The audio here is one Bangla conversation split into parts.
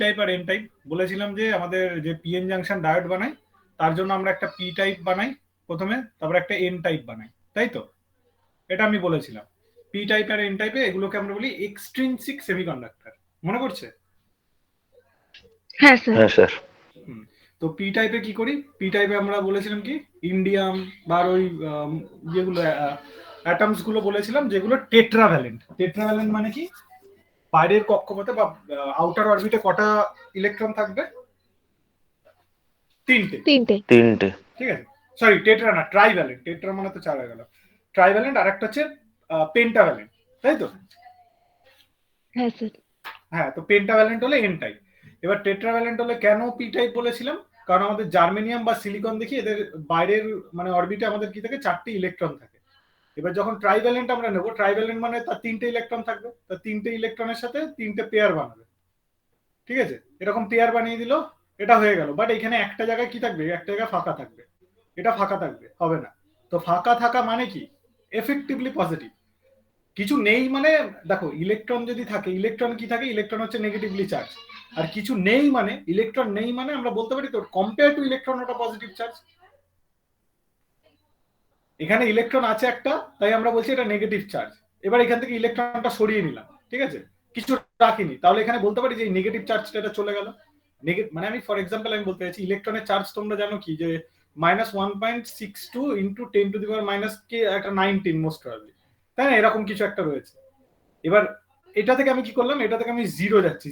টাইপ আর এন টাইপ বলেছিলাম যে আমাদের যে পিএন জাংশন ডায়োড বানাই তার জন্য আমরা একটা পি টাইপ বানাই প্রথমে, তারপর একটা এন টাইপ বানাই, তাই তো? এটা আমি বলেছিলাম। পি টাইপ আর এন টাইপে এগুলোকে আমরা বলি এক্সট্রিনসিক সেমিকন্ডাক্টর, মনে পড়ছে? হ্যাঁ স্যার। হ্যাঁ স্যার। তো পি টাইপে কি করি? পি টাইপে আমরা বলেছিলাম কি ইন্ডিয়াম বা ওই যেগুলো অ্যাটমস গুলো বলেছিলাম যেগুলো টেট্রাভ্যালেন্ট। টেট্রাভ্যালেন্ট মানে কি? বাইরের কক্ষপথে বা আউটার অরবিটে কটা ইলেকট্রন থাকবে? তিনটে। তিনটে। ঠিক আছে, সরি টেট্রা না, ট্রাইভ্যালেন্ট। টেট্রা মানে তো চার হয়ে গেল। ট্রাইভ্যালেন্ট আর একটা হচ্ছে পেন্টাভ্যালেন্ট, তাই তো? হ্যাঁ স্যার। হ্যাঁ, তো পেন্টাভ্যালেন্ট হলে এন টাইপ। এবার টেট্রাভ্যালেন্ট হলে কেন পি টাইপ বলেছিলাম? কারণ আমাদের জার্মেনিয়াম বা সিলিকন দেখি এদের বাইরের মানে অরবিটে আমাদের কি থাকে, চারটি ইলেকট্রন থাকে। এবার যখন ট্রাইভ্যালেন্ট আমরা নেব, ট্রাইভ্যালেন্ট মানে তার তিনটে ইলেকট্রন থাকবে, তার তিনটে ইলেকট্রনের সাথে তিনটে পেয়ার বানাবে। ঠিক আছে, এরকম পেয়ার বানিয়ে দিল, এটা হয়ে গেল। বাট এখানে একটা জায়গায় কি থাকবে? একটা জায়গায় ফাঁকা থাকবে, এটা ফাঁকা থাকবে, হবে না। তো ফাঁকা থাকা মানে কি? Effectively positive. কিছু নেই মানে, দেখো ইলেকট্রন যদি থাকে, ইলেকট্রন কি থাকে? ইলেকট্রন হচ্ছে নেগেটিভলি চার্জ। আর কিছু নেই মানে, ইলেকট্রন নেই মানে আমরা বলতে পারি তো কম্পেয়ার টু ইলেকট্রন ওটা পজিটিভ চার্জ। এখানে ইলেকট্রন আছে একটা, তাই আমরা বলছি এটা নেগেটিভ চার্জ। এবার এখান থেকে ইলেকট্রনটা সরিয়ে নিলাম, ঠিক আছে, কিছু রাখিনি, তাহলে এখানে বলতে পারি যে এই নেগেটিভ চার্জটা এটা চলে গেল। মানে আমি ফর এক্সাম্পল আমি বলতে চাইছি ইলেকট্রনের চার্জ তোমরা জানো কি, যে -1.62 ইন্টু 10⁻⁻ কে একটা 19 মোস্ট প্রবাবলি, তাই না? এরকম কিছু একটা রয়েছে। এবার এটা থেকে আমি কি করলাম? এটা থেকে আমি জিরো যাচ্ছি,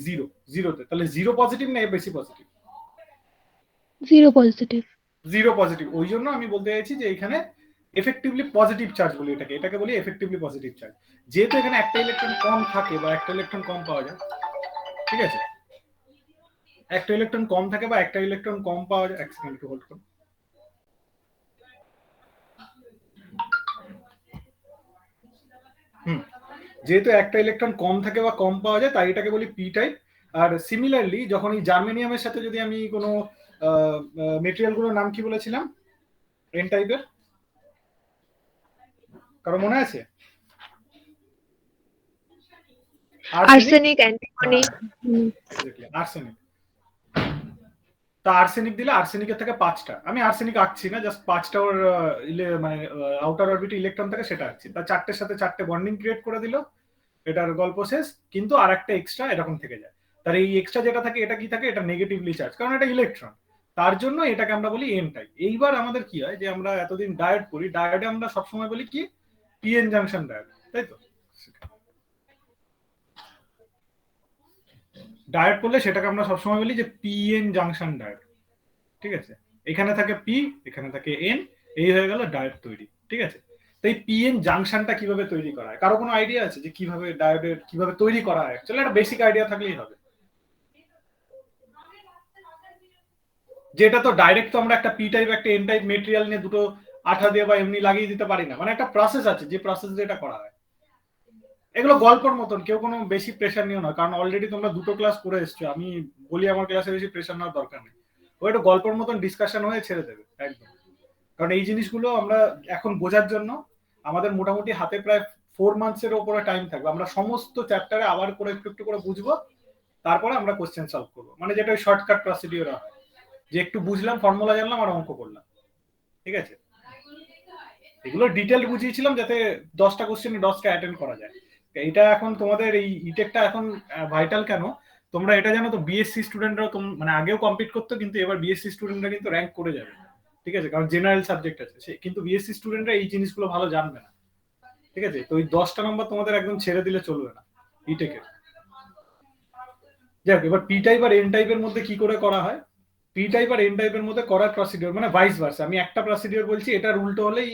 জিরোতে, তাহলে জিরো পজিটিভ না বেশি positive? Zero positive. Zero positive. ওই জন্য আমি বলতে চাইছি যে এখানে এফেক্টিভলি পজিটিভ চার্জ বলি এটাকে বলি এফেক্টিভলি পজিটিভ চার্জ। যেহেতু এখানে একটা ইলেকট্রন কম থাকে বা একটা ইলেকট্রন কম পাওয়া যায়, ঠিক আছে, একটা ইলেকট্রন কম থাকে বা একটা ইলেকট্রন কম পাওয়া যায়। এক সেকেন্ড একটু হোল্ড করুন। যেহেতু একটা ইলেকট্রন কম থাকে বা কম পাওয়া যায়, তাই এটাকে বলি পি টাইপ। আর সিমিলারলি যখন এই জার্মেনিয়ামের সাথে যদি আমি কোনো মেটেরিয়ালগুলোর নাম কি বলেছিলাম এন টাইপের, কারো মনে আছে? Arsenic, antimony. আর্সেনিক। তা আর্সেনিক দিলে আর্সেনিকের থেকে 5টা, আমি আর্সেনিক আঁকছি না, জাস্ট 5টা ওর মানে আউটার অরবিটে ইলেকট্রন থাকে সেটা আঁকছি। তা চারটের সাথে চারটে বন্ডিং ক্রিয়েট করে দিল, এটার গল্প শেষ। কিন্তু আর একটা এক্সট্রা এরকম থেকে যায়। তার এই এক্সট্রা যেটা থাকে এটা কি থাকে? এটা নেগেটিভলি চার্জ, কারণ এটা ইলেকট্রন। তার জন্য এটাকে আমরা বলি এন টাইপ। এইবার আমাদের কি হয়, যে আমরা এতদিন ডায়োড করি, ডায়োডে আমরা সবসময় বলি কি পিএন জাংশন ডায়োড, তাই তো? ডায়োড করলে সেটাকে আমরা সবসময় বলি যে পিএন জাংশন ডায়োড। ঠিক আছে, এখানে থাকে পি, এখানে থাকে এন, এই হয়ে গেল ডায়োড তৈরি। ঠিক আছে, তো এই পিএন জাংশনটা কিভাবে তৈরি করা হয়? কারো কোনো আইডিয়া আছে যে কিভাবে ডায়োডের কিভাবে তৈরি করা হয়? অ্যাকচুয়ালি একটা বেসিক আইডিয়া থাকলেই হবে। যেটা তো ডাইরেক্ট তো আমরা একটা পি টাইপ একটা এন টাইপ মেটেরিয়াল নিয়ে দুটো আঠা দিয়ে বা এমনি লাগিয়ে দিতে পারি না, মানে একটা প্রসেস আছে যে প্রসেস দিয়ে এটা করা হয়। এগুলো গল্পের মতন, কেউ কোনো বেশি প্রেশার নিও না, কারণ অলরেডি তোমরা দুটো ক্লাস করে এসছো। আমি বলি আমার ক্লাসে বেশি প্রেশার নেওয়ার দরকার নেই, ওই একটা গল্পের মতন ডিসকাশন হয়ে ছেড়ে দেবে একদম। কারণ এই জিনিসগুলো আমরা এখন বোঝার জন্য আমাদের মোটামুটি হাতে প্রায় 4 মান্থসের উপরে টাইম থাকবে। আমরা সমস্ত চ্যাপ্টারে আবার করে একটু একটু করে বুঝবো, তারপরে আমরা কোশ্চেন সলভ করবো। মানে যেটা ওই শর্টকাট প্রসিডিওর হয়, যে একটু বুঝলাম, ফর্মুলা জানলাম আর অঙ্ক করলাম। ঠিক আছে, এগুলো ডিটেল বুঝিয়েছিলাম যাতে 10টা কোশ্চেনে 10টা অ্যাটেন্ড করা যায়। এটা এখন তোমাদের এই ইটেকটা এখন ভাইটাল কেন? তোমরা এটা জানো তো, বিএসসি স্টুডেন্টরাও মানে আগেও কম্পিট করতো, কিন্তু এবার বিএসসি স্টুডেন্টরা কিন্তু র্যাঙ্ক করে যাবে। ঠিক আছে, কারণ জেনারেল সাবজেক্ট আছে, কিন্তু বিএসসি স্টুডেন্টরা এই জিনিসগুলো ভালো জানবে না। ঠিক আছে, তো ওই 10টা নম্বর তোমাদের একদম ছেড়ে দিলে চলবে না ইটেকের। যাক, এবার পি টাইপ আর এন টাইপের মধ্যে কি করে করা হয়? পি টাইপ আর এন টাইপের মধ্যে করার প্রসিডিওর মানে ভাইস ভার্সা। আমি একটা প্রসিডিওর বলছি, এটার উল্টো হলেই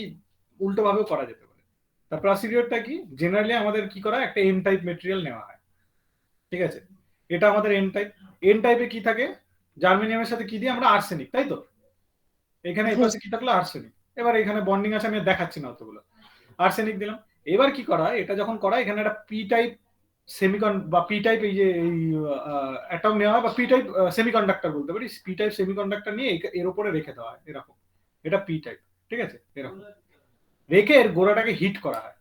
উল্টো ভাবেও করা যেতে পারে। তার প্রসিডিওরটা কি? জেনারেলি আমাদের কি করা, একটা এন টাইপ মেটেরিয়াল নেওয়া হয়। ঠিক আছে, এটা আমাদের এন টাইপ। এন টাইপে কি থাকে? জার্মেনিয়ামের সাথে কি দিই আমরা? আর্সেনিক, তাই তো? এখানে এই পাশে কি থাকলো? আর্সেনিক। এবার এখানে বন্ডিং আছে, আমি দেখাচ্ছি না অতগুলো। আর্সেনিক দিলাম। এবার কি করা হয়, এটা যখন করা হয়, এখানে একটা পি টাইপ সেমিকন বা পি টাইপ এই যে এই অ্যাটম নেওয়া হয়, বা পি টাইপ সেমিকন্ডাক্টর বলতে পারি, পি টাইপ সেমিকন্ডাক্টর নিয়ে এর উপরে রেখে দেওয়া হয় এরকম। এটা পি টাইপ। ঠিক আছে, এরকম রেখে এর গোড়াটাকে হিট করা হয়।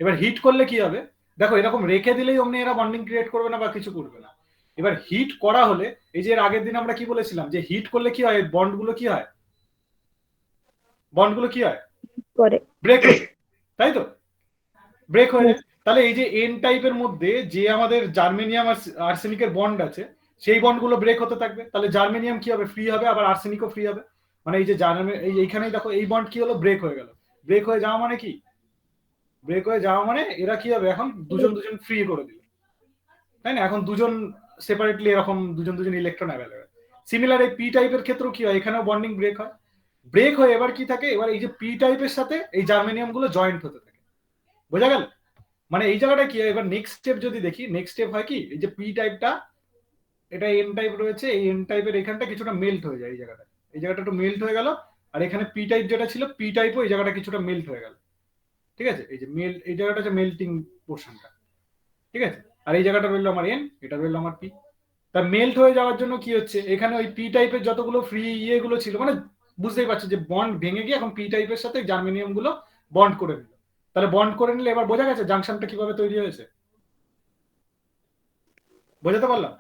এবার হিট করলে কি হবে? দেখো, এরকম রেখে দিলেই অমনি এরা বন্ডিং ক্রিয়েট করবে না বা কিছু করবে না। এবার হিট করা হলে এই যে এর আগের দিন আমরা কি বলেছিলাম যে হিট করলে কি হয়, বন্ডগুলো কি হয়, বন্ডগুলো কি হয়, করে ব্রেক হয়ে যায়, তাই তো, ব্রেক হয়ে যায়। তাহলে এই যে এন টাইপের মধ্যে যে আমাদের জার্মেনিয়াম আর আর্সেনিকের বন্ড আছে সেই বন্ডগুলো ব্রেক হতে থাকবে, তাহলে জার্মেনিয়াম কি হবে, ফ্রি হবে, আবার আর্সেনিকও ফ্রি হবে। মানে এই যে এইখানেই দেখো এই বন্ড কি হলো, ব্রেক হয়ে গেল। ব্রেক হয়ে যাওয়া মানে কি, ব্রেক হয়ে যাওয়া মানে এরা কি হবে, এখন দুজন দুজন ফ্রি করে দিল, তাই না, এখন দুজন সেপারেটলি এরকম দুজন দুজন ইলেকট্রন অ্যাভেলেবেল। সিমিলার এই পি টাইপের ক্ষেত্রেও কি হয়, এখানেও বন্ডিং ব্রেক হয়। ব্রেক হয়ে এবার কি থাকে, এবার এই যে পি টাইপের সাথে এই জার্মেনিয়াম গুলো জয়েন্ট হতে থাকে, বোঝা গেল। মানে এই জায়গাটা কি হয়, এবার নেক্সট স্টেপ যদি দেখি, নেক্সট স্টেপ হয় কি, এই যে পি টাইপটা, এটা এন টাইপ রয়েছে, এই এন টাইপের এখানটা কিছুটা মেল্ট হয়ে যায়, এই জায়গাটা একটু মেল্ট হয়ে গেল। আর এখানে পি টাইপ যেটা ছিল, পি টাইপও এই জায়গাটা কিছুটা মেল্ট হয়ে গেল, ঠিক আছে, এই যে মেল্ট, এই জায়গাটা হচ্ছে মেল্টিং পোর্শনটা, ঠিক আছে। আর এই জায়গাটা রইলো আমার এন, এটা রইলো আমার পি। তা মেল্ট হয়ে যাওয়ার জন্য কি হচ্ছে, এখানে ওই পি টাইপের যতগুলো ফ্রি ইয়েগুলো ছিল, মানে বুঝতেই পারছো যে বন্ড ভেঙে গিয়ে এখন পি টাইপের সাথে জার্মেনিয়াম গুলো বন্ড করে নিল। তাহলে বন্ড করে নিলে এবার বোঝা গেছে জাংশনটা কিভাবে তৈরি হয়েছে, বোঝাতে পারলাম।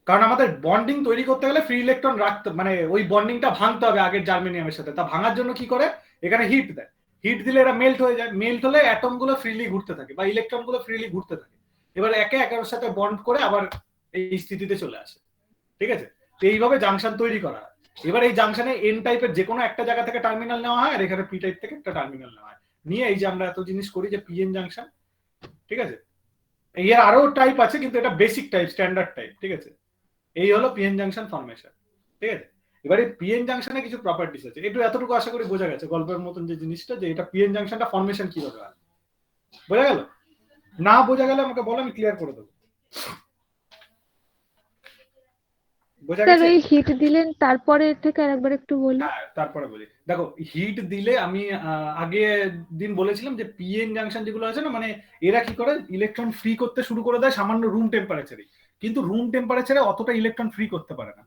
কারণ আমাদের বন্ডিং তৈরি করতে গেলে ফ্রি ইলেকট্রন রাখতে, মানে ওই বন্ডিংটা ভাঙতে হবে আগের জার্মেনিয়ামের সাথে। তা ভাঙার জন্য কি করে, এখানে হিট দেয়, হিট দিলে এরা মেল্ট হয়ে যায়, মেল্ট হলে অ্যাটম গুলো ফ্রিলি ঘুরতে থাকে বা ইলেকট্রন গুলো ফ্রিলি ঘুরতে থাকে, এবার একে একের সাথে বন্ড করে আবার এই স্থিতিতে চলে আসে, ঠিক আছে। তো এইভাবে জাংশন তৈরি করা হয়। এবার এই জাংশনে এন টাইপের যে কোনো একটা জায়গা থেকে টার্মিনাল নেওয়া হয়, আর এখানে পি টাইপ থেকে একটা টার্মিনাল নেওয়া হয়, নিয়ে এই যে আমরা এত জিনিস করি যে পিএন জাংশন, ঠিক আছে। এর আরো টাইপ আছে কিন্তু এটা বেসিক টাইপ, স্ট্যান্ডার্ড টাইপ, ঠিক আছে। এই হলো পিএন জাংশন ফরমেশন, ঠিক আছে। এবারে পিএন জাংশনে কিছু প্রপার্টিস আছে, একটু এতটুকু আশা করি বোঝা গেছে গল্পের মতন যে জিনিসটা, যে এটা পিএন জাংশনটা ফরমেশন কিভাবে হয়, বোঝা গেল। না বোঝা গেলে আমাকে বলো, আমি ক্লিয়ার করে দেবো। বোঝা স্যার গেছে? ওই হিট দিলেন তারপরে থেকে আরেকবার একটু বলুন। হ্যাঁ, তারপরে বলি। দেখো হিট দিলে আমি আগে দিন বলেছিলাম যে পিএন জাংশন যেগুলো আছে না, মানে এরা কি করে, ইলেকট্রন ফ্রি করতে শুরু করে দেয় সামান্য রুম টেম্পারেচারে, কিন্তু রুম টেম্পারেচারে অতটা ইলেকট্রন ফ্রি করতে পারে না।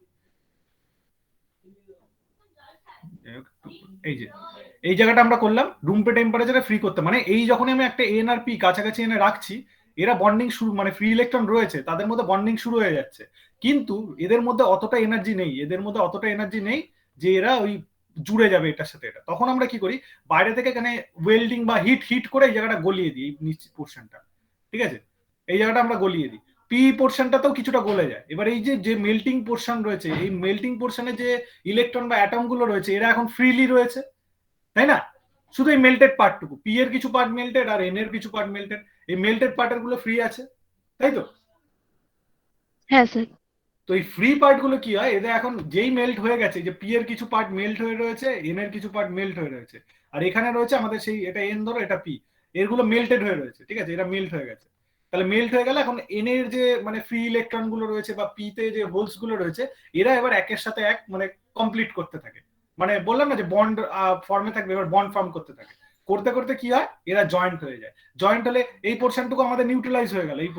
এই যে এই জায়গাটা আমরা করলাম রুম টেম্পারেচারে ফ্রি করতে, মানে এই যখনই আমি একটা এন আর পি কাছাকাছি এনে রাখছি, এরা বন্ডিং শুরু, মানে ফ্রি ইলেকট্রন রয়েছে তাদের মধ্যে বন্ডিং শুরু হয়ে যাচ্ছে, কিন্তু এদের মধ্যে অতটা এনার্জি নেই, এদের মধ্যে অতটা এনার্জি নেই যে এরা ওই জুড়ে যাবে এটার সাথে এটা। তখন আমরা কি করি, বাইরে থেকে এখানে ওয়েল্ডিং বা হিট হিট করে এই জায়গাটা গলিয়ে দিই, এই নিচের পোর্শনটা, ঠিক আছে, এই জায়গাটা আমরা গলিয়ে দিই, পি পোর্শনটাতেও কিছুটা গলে যায়। এবার এই যে যে মেল্টিং পোর্শন রয়েছে, এই মেল্টিং পোর্শনে যে ইলেকট্রন বা অ্যাটম গুলো রয়েছে এরা এখন ফ্রিলি রয়েছে, তাই না। শুধু এই মেল্টেড পার্টটুকু, পি এর কিছু পার্ট মেল্টেড আর এন এর কিছু পার্ট মেল্টেড, এই মেল্টেড পার্টের গুলো ফ্রি আছে, তাই তো। হ্যাঁ স্যার। তো এই ফ্রি পার্ট গুলো কি হয়, এদের এখন যেই মেল্ট হয়ে গেছে, যে পি এর কিছু পার্ট মেল্ট হয়ে রয়েছে, এন এর কিছু পার্ট মেল্ট হয়ে রয়েছে, আর এখানে রয়েছে আমাদের সেই, এটা এন ধরো এটা পি, এরগুলো মেল্টেড হয়ে রয়েছে, ঠিক আছে, এরা মেল্ট হয়ে গেছে। তাহলে মেল্ট হয়ে গেলে এখন এন এর যে মানে ফ্রি ইলেকট্রন গুলো রয়েছে বা পি তে যে হোলস গুলো রয়েছে, এরা এবার একের সাথে এক মানে কমপ্লিট করতে থাকে, মানে বললাম না যে বন্ড ফর্মে থাকবে, এবার বন্ড ফর্ম করতে থাকে, করতে করতে কি হয়, এরা জয়েন্ট হয়ে যায়। জয়েন্ট হলে এই পোর্শনটুকু আমাদের নিউট্রালাইজ হয়ে গেল, এই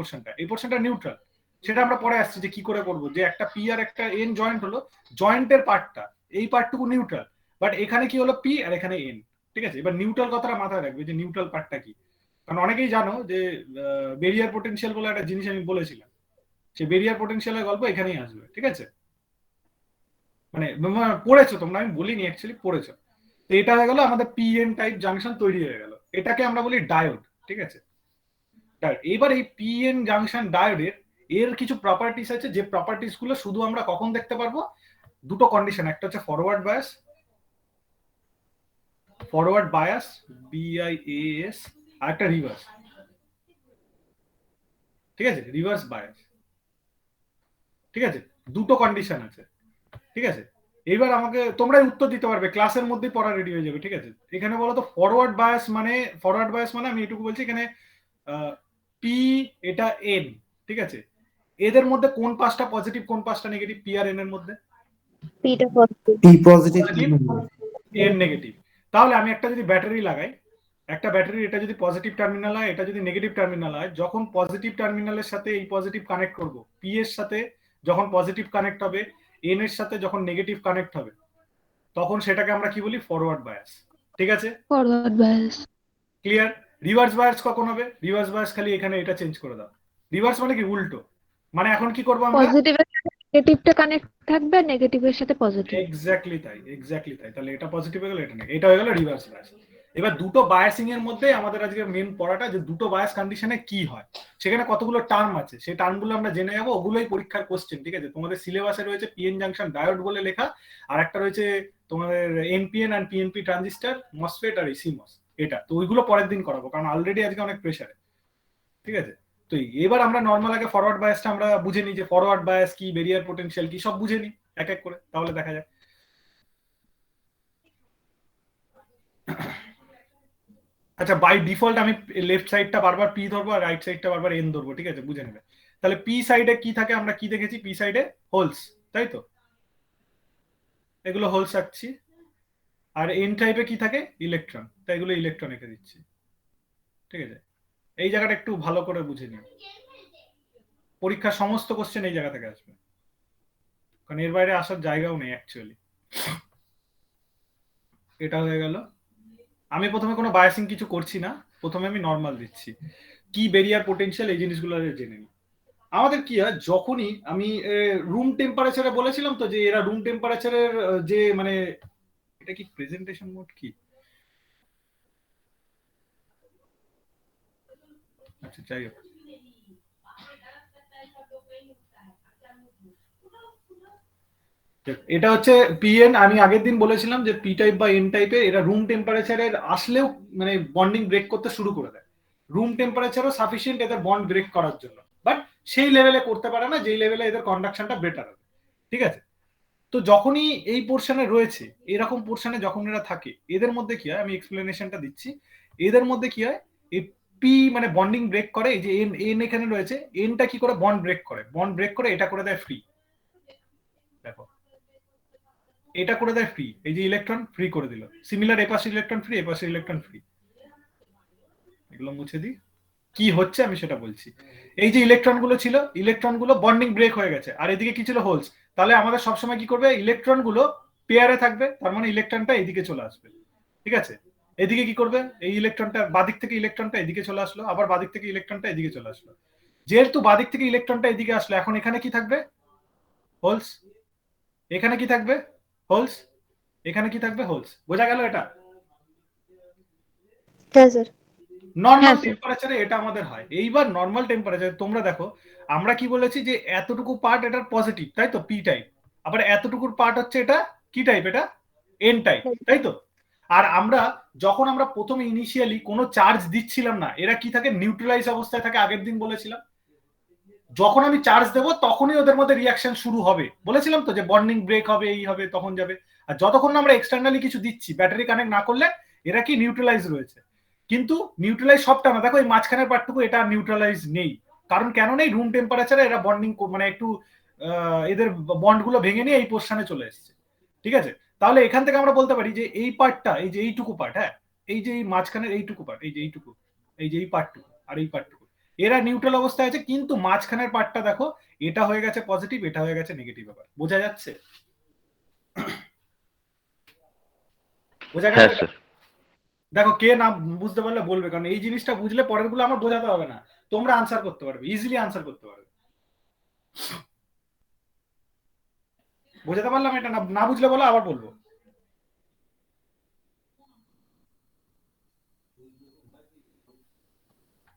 পোর্শনটা নিউট্রাল, সেটা আমরা পরে আসছি যে কি করে করবো, যে একটা পি আর একটা এন জয়েন্ট হলো, জয়েন্টের পার্টটা এই পার্টটুকু নিউট্রাল, বাট এখানে কি হলো পি আর এখানে এন, ঠিক আছে। এবার নিউট্রাল কথাটা মাথায় রাখবে যে নিউট্রাল পার্টটা কি, কারণ অনেকেই জানো যে বেরিয়ার পোটেনশিয়াল বলে একটা জিনিস আমি বলেছিলাম, সে বেরিয়ার পোটেনশিয়ালের গল্প এখানেই আসবে, ঠিক আছে, মানে পড়েছো তোমরা, আমি বলিনি অ্যাকচুয়ালি, পড়েছো। তো এটা হয়ে গেল আমাদের পি এন টাইপ জাংশন তৈরি হয়ে গেল, এটাকে আমরা বলি ডায়োড, ঠিক আছে। এবার এই পি এন জাংশন ডায়োডের এর কিছু প্রপার্টিস আছে, যে প্রপার্টিস গুলো শুধু আমরা কখন দেখতে পারবো, দুটো কন্ডিশন, একটা হচ্ছে ফরওয়ার্ড বায়াস BIAS, আর একটা রিভার্স, ঠিক আছে, রিভার্স বায়াস, ঠিক আছে, দুটো কন্ডিশন আছে, ঠিক আছে। এবার আমাকে তোমরাই উত্তর দিতে পারবে, ক্লাসের মধ্যেই পড়া রেডি হয়ে যাবে, ঠিক আছে। এখানে বলো তো ফরওয়ার্ড বায়াস মানে আমি এটুকু বলছি, এখানে পি এটা এন, ঠিক আছে, এদের মধ্যে কোন পাঁচটা পজিটিভ কোন পাঁচটা নেগেটিভ, পি আর এন এর মধ্যে, পিটা positive. P positive, N negative. তাহলে আমি একটা যদি ব্যাটারি লাগাই, একটা ব্যাটারি, এটা যদি পজিটিভ টার্মিনাল হয়, এটা যদি নেগেটিভ টার্মিনাল হয়, যখন পজিটিভ টার্মিনালের সাথে এই পজিটিভ কানেক্ট করব, পি এর সাথে যখন পজিটিভ কানেক্ট হবে, এন এর সাথে যখন নেগেটিভ কানেক্ট হবে, তখন সেটাকে আমরা কি বলি, ফরওয়ার্ড বায়াস, ঠিক আছে, forward bias. Clear. Reverse bias কখন হবে, রিভার্স বায়াস খালি এখানে এটা চেঞ্জ করে দাও, রিভার্স মানে কি উল্টো, মানে এখন কি করবো আমরা? পজিটিভের সাথে নেগেটিভটা কানেক্ট থাকবে আর নেগেটিভের সাথে পজিটিভ। এক্স্যাক্টলি তাই, এক্স্যাক্টলি তাই। তাহলে এটা পজিটিভ হয়ে গেল, এটা নেই, এটা হয়ে গেল রিভার্স বায়াস। এবার দুটো বায়াসিং এর মধ্যে আমাদের আজকে মেন পড়াটা, যে দুটো বায়াস কন্ডিশনে কি হয়, সেখানে কতগুলো টার্ম আছে, সেই টার্মগুলো আমরা জেনে যাবো। ওগুলোই পরীক্ষার কোশ্চেন, ঠিক আছে? তোমাদের সিলেবাসে রয়েছে পিএন জাংশন ডায়োড বলে লেখা, আর একটা রয়েছে তোমাদের এনপিএন আর পিএনপি ট্রানজিস্টার, মসফেট আর সিমস। এটা তো ওইগুলো পরের দিন করাবো, কারণ অলরেডি আজকে অনেক প্রেশারে, ঠিক আছে? তো এবার আমরা নর্মাল আগে ফরওয়ার্ড বায়াসটা আমরা বুঝে নিই, যে ফরওয়ার্ড বায়াস কি, বেরিয়ার পোটেনশিয়াল কি, সব বুঝে নিই এক এক করে, তাহলে দেখা যায়। আচ্ছা, বাই ডিফল্ট আমি লেফট সাইডটা বারবার পি ধরবো আর রাইট সাইডটা বারবার এন ধরবো, ঠিক আছে? বুঝে নেবে। তাহলে পি সাইডে কি থাকে, আমরা কি দেখেছি? পি সাইডে হোলস, তাই তো? এগুলো হোলস আঁকছি। আর এন টাইপে কি থাকে? ইলেকট্রন, তাই এগুলো ইলেকট্রন এঁকে দিচ্ছি, ঠিক আছে? এই জায়গাটা একটু ভালো করে বুঝে নিও, পরীক্ষার সমস্ত কোশ্চেন এই জায়গা থেকে আসবে, কারণ এর বাইরে আসার জায়গাও নেই অ্যাকচুয়ালি। এটা হয়ে গেল। আমি প্রথমে কোনো বায়াসিং কিছু করছি না, প্রথমে আমি নর্মাল দিচ্ছি। কি বেরিয়ার পোটেনশিয়াল, এই জিনিসগুলো জেনে নিই। আমাদের কি হয়, যখনই আমি রুম টেম্পারেচারে বলেছিলাম তো, যে এরা রুম টেম্পারেচারের যে মানে, এটা কি প্রেজেন্টেশন মোড কি? আচ্ছা, যাই হোক, এটা হচ্ছে পিএন। আমি আগের দিন বলেছিলাম যে পি টাইপ বা এন টাইপে এরা রুম টেম্পারেচারের আসলেও মানে বন্ডিং ব্রেক করতে শুরু করে দেয়। রুম টেম্পারেচারও সাফিসিয়েন্ট এদের বন্ড ব্রেক করার জন্য, বাট সেই লেভেলে করতে পারে না যেই লেভেলে এদের কন্ডাকশনটা বেটার হবে, ঠিক আছে? তো যখনই এই পোর্শনে রয়েছে, এরকম পোর্শনে যখন এরা থাকে, এদের মধ্যে কি হয়, আমি এক্সপ্লেনেশনটা দিচ্ছি। এদের মধ্যে কি হয়, এই পি মানে বন্ডিং ব্রেক করে, এই যে এন, এন এখানে রয়েছে, এনটা কি করে বন্ড ব্রেক করে, বন্ড ব্রেক করে এটা করে দেয় ফ্রি। দেখো, এটা করে দেয় ফ্রি, এই যে ইলেকট্রন ফ্রি করে দিল। সিমিলার এপাশে ইলেকট্রন ফ্রি, এপাশে ইলেকট্রন ফ্রি। এগুলো মুছে দিই, কি হচ্ছে আমি সেটা বলছি। এই যে ইলেকট্রন গুলো ছিল, ইলেকট্রন গুলো বন্ডিং ব্রেক হয়ে গেছে, আর এদিকে কি ছিল? হোলস। তাহলে আমাদের সবসময় কি করবে, ইলেকট্রন গুলো পেয়ারে থাকবে, তার মানে ইলেকট্রনটা এদিকে চলে আসবে, ঠিক আছে? এদিকে কি করবে, এই ইলেকট্রনটা বাদিক থেকে ইলেকট্রনটা এদিকে চলে আসলো, আবার বাদিক থেকে ইলেকট্রনটা এদিকে চলে আসলো। যেহেতু বাদিক থেকে ইলেকট্রনটা এদিকে আসলো, এখন এখানে কি থাকবে? হোলস। এখানে কি থাকবে? হোলস। এখানে কি থাকবে? হোলস। বোঝা গেল এটা? হ্যাঁ স্যার। নর্মাল হ্যাঁ স্যার। টেম্পারেচারে এটা আমাদের হয়। এইবার নর্মাল টেম্পারেচারে তোমরা দেখো, আমরা কি বলেছি, যে এতটুকু পার্ট এটার পজিটিভ, তাই তো? P type. আবার এতটুকুর পার্ট হচ্ছে এটা কি টাইপ? এটা এন টাইপ, তাই তো? আর আমরা যখন আমরা প্রথমে ইনিশিয়ালি কোনো চার্জ দিচ্ছিলাম না, এরা কি থাকে? নিউট্রালাইজ অবস্থায় থাকে, আগের দিন বলেছিলাম। যখন আমি চার্জ দেবো তখনই ওদের মধ্যে রিয়াকশন শুরু হবে, বলেছিলাম তো, যে বন্ডিং ব্রেক হবে, এই হবে, তখন যাবে। আর যতক্ষণ না আমরা এক্সটার্নালি কিছু দিচ্ছি, ব্যাটারি কানেক্ট না করলে, এরা কি নিউট্রালাইজ রয়েছে। কিন্তু নিউট্রালাইজ সবটা না, দেখো এই মাঝখানের পার্টটুকু এটা নিউট্রালাইজ নেই। কারণ কেন নেই? রুম টেম্পারেচারে এরা বন্ডিং মানে একটু এদের বন্ডগুলো ভেঙে নিয়ে এই পোর্শনে চলে এসছে, ঠিক আছে? তাহলে এখান থেকে আমরা বলতে পারি যে এই পার্টটা, এই যে এইটুকু পার্ট, হ্যাঁ, এই যে এই মাঝখানের এইটুকু পার্ট, এই যে এইটুকু, এই যে এই পার্টটুকু আর এই পার্টটুকু, এরা নিউট্রাল অবস্থায় আছে। কিন্তু মাঝখানের পার্টটা দেখো, এটা হয়ে গেছে পজিটিভ, এটা হয়ে গেছে নেগেটিভ। ব্যাপার বোঝা যাচ্ছে? বোঝা গেল? হ্যাঁ স্যার। দেখো, কে না বুঝতে পারলে বলবে, কারণ এই জিনিসটা বুঝলে পরের গুলো আমার বোঝাতে হবে না, তোমরা আনসার করতে পারবে, ইজিলি আনসার করতে পারবে। বোঝাতে পারলাম এটা? না না বুঝলে বলো, আবার বলবো।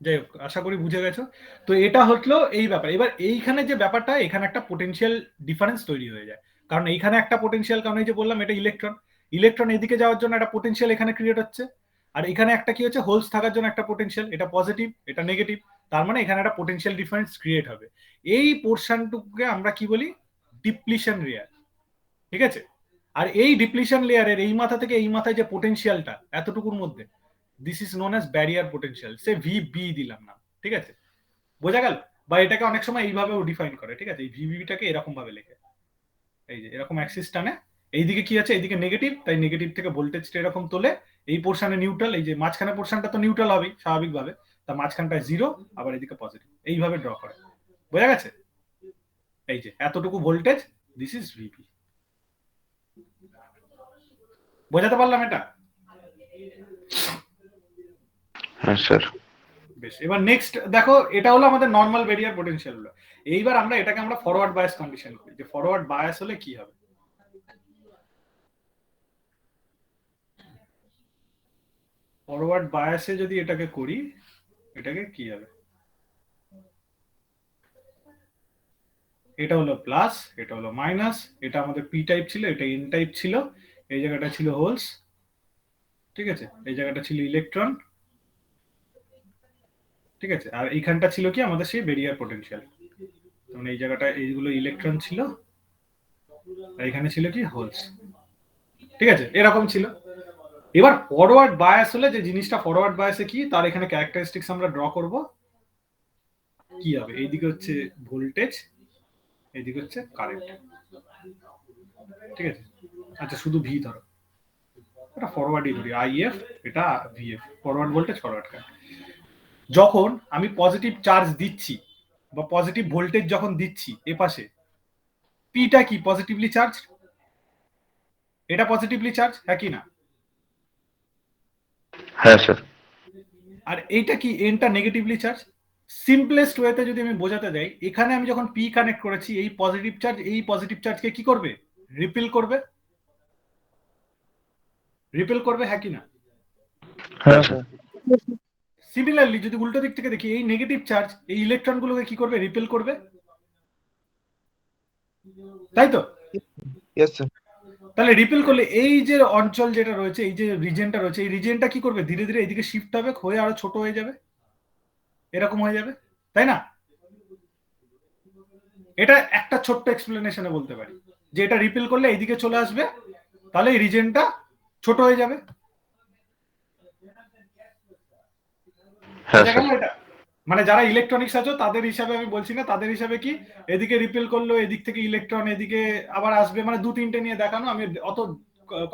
যাই হোক, আশা করি বুঝে গেছো। তো এটা হলো এই ব্যাপার। এবার এইখানে যে ব্যাপারটা, এখানে একটা পোটেনশিয়াল ডিফারেন্স তৈরি হয়ে যায়, কারণ এইখানে একটা পোটেনশিয়াল, কারণ এই যে বললাম এটা ইলেকট্রন, ইলেকট্রন এদিকে যাওয়ার জন্য একটা পোটেনশিয়াল এখানে ক্রিয়েট হচ্ছে। আর এখানে একটা কি হচ্ছে, হোলস থাকার জন্য একটা পোটেনশিয়াল, এটা পজিটিভ, এটা নেগেটিভ। তার মানে এখানে একটা পোটেনশিয়াল ডিফারেন্স ক্রিয়েট হবে। এই পোর্শনটুকুকে আমরা কি বলি? ডিপ্লিশন লেয়ার, ঠিক আছে? আর এই ডিপ্লিশন লেয়ারের এই মাথা থেকে এই মাথায় যে পোটেনশিয়ালটা এতটুকুর মধ্যে, this is known as barrier potential. Say VB দিলাম না, ঠিক আছে? বোঝা গেল? বা এটাকে অনেক সময় এইভাবেও ডিফাইন করে, ঠিক আছে? এই ভিবিটাকে এরকম ভাবে লেখে, এই যে এরকম অ্যাক্সিস টানে, এইদিকে কি আছে? এইদিকে নেগেটিভ, তাই নেগেটিভ থেকে ভোল্টেজটা এরকম তোলে। এই পোর্শনে নিউট্রাল, এই যে মাঝখানে পোর্শনটা তো নিউট্রাল হবেই স্বাভাবিকভাবে, তার মাঝখানটায় জিরো, আবার এদিকে পজিটিভ, এইভাবে ড্র করে। বোঝা গেছে? এই যে এতটুকু ভোল্টেজ, দিস ইজ ভিপি। বোঝাতে পারলাম এটা? হ্যাঁ স্যার। বেশ, এবার নেক্সট দেখো, এটা হলো আমাদের নর্মাল বেরিয়ার পোটেনশিয়াল হলো। এইবার আমরা এটাকে আমরা ফরওয়ার্ড বায়াস কন্ডিশন করি, যে ফরওয়ার্ড বায়াস হলে কি হবে। ফরওয়ার্ড বায়াসে যদি এটাকে করি, এটাকে কি হবে, এটা হলো প্লাস, এটা হলো মাইনাস, এটা আমাদের পি টাইপ ছিল, এটা এন টাইপ ছিল, এই জায়গাটা ছিল হোলস, ঠিক আছে, এই জায়গাটা ছিল ইলেকট্রন, ঠিক আছে, আর এইখানটা ছিল কি আমাদের সেই বেরিয়ার পোটেনশিয়াল, মানে এই জায়গাটা এইগুলো ইলেকট্রন ছিল, আর এখানে ছিল কি হোলস, ঠিক আছে, এরকম ছিল। এবার ফরওয়ার্ড বায়াস হলে যে জিনিসটা ফরওয়ার্ড বায়াসে কি, তার এখানে ক্যারেক্টারিস্টিক্স আমরা ড্র করব, কি হবে, এইদিকে হচ্ছে ভোল্টেজ, এইদিকে হচ্ছে কারেন্ট, ঠিক আছে। আচ্ছা শুধু ভি ধরো, এটা ফরওয়ার্ডই ধরি, আইএফ, এটা VF, forward voltage forward current. যখন আমি পজিটিভ চার্জ দিচ্ছি বা পজিটিভ ভোল্টেজ যখন দিচ্ছি এ পাশে, পিটা কি পজিটিভলি চার্জ, এটা পজিটিভলি চার্জ, হ্যাঁ কি না? হ্যাঁ স্যার। আর এইটা কি এনটা নেগেটিভলি চার্জ। সিম্পলেস্ট ওয়েতে যদি আমি বোঝাতে যাই, এখানে আমি যখন পি কানেক্ট করেছি, এই পজিটিভ চার্জকে কি করবে, রিপেল করবে, রিপেল করবে, হ্যাঁ কি না? হ্যাঁ স্যার। সিমিলারলি যদি উল্টো দিক থেকে দেখি, এই নেগেটিভ চার্জ এই ইলেকট্রন গুলোকে কি করবে, রিপেল করবে, তাই তো? Yes sir. তাহলে রিপেল করলে এই যে অঞ্চল যেটা রয়েছে, এই যে রিজিয়নটা রয়েছে, এই রিজিয়নটা কি করবে, ধীরে ধীরে এদিকে শিফট হবে, হয়ে আরো ছোট হয়ে যাবে, এরকম হয়ে যাবে, তাই না? এটা একটা ছোট্ট এক্সপ্লেনেশনে বলতে পারি যে এটা রিপেল করলে এইদিকে চলে আসবে, তাহলে এই রিজিয়নটা ছোট হয়ে যাবে। হ্যাঁ স্যার। এটা মানে যারা ইলেকট্রনিক্স আছো তাদের হিসাবে আমি বলছি না, তাদের হিসাবে কি, এদিকে রিপেল করলো, এদিক থেকে ইলেকট্রন এদিকে আবার আসবে, মানে দু তিনটে নিয়ে দেখানো, আমি অত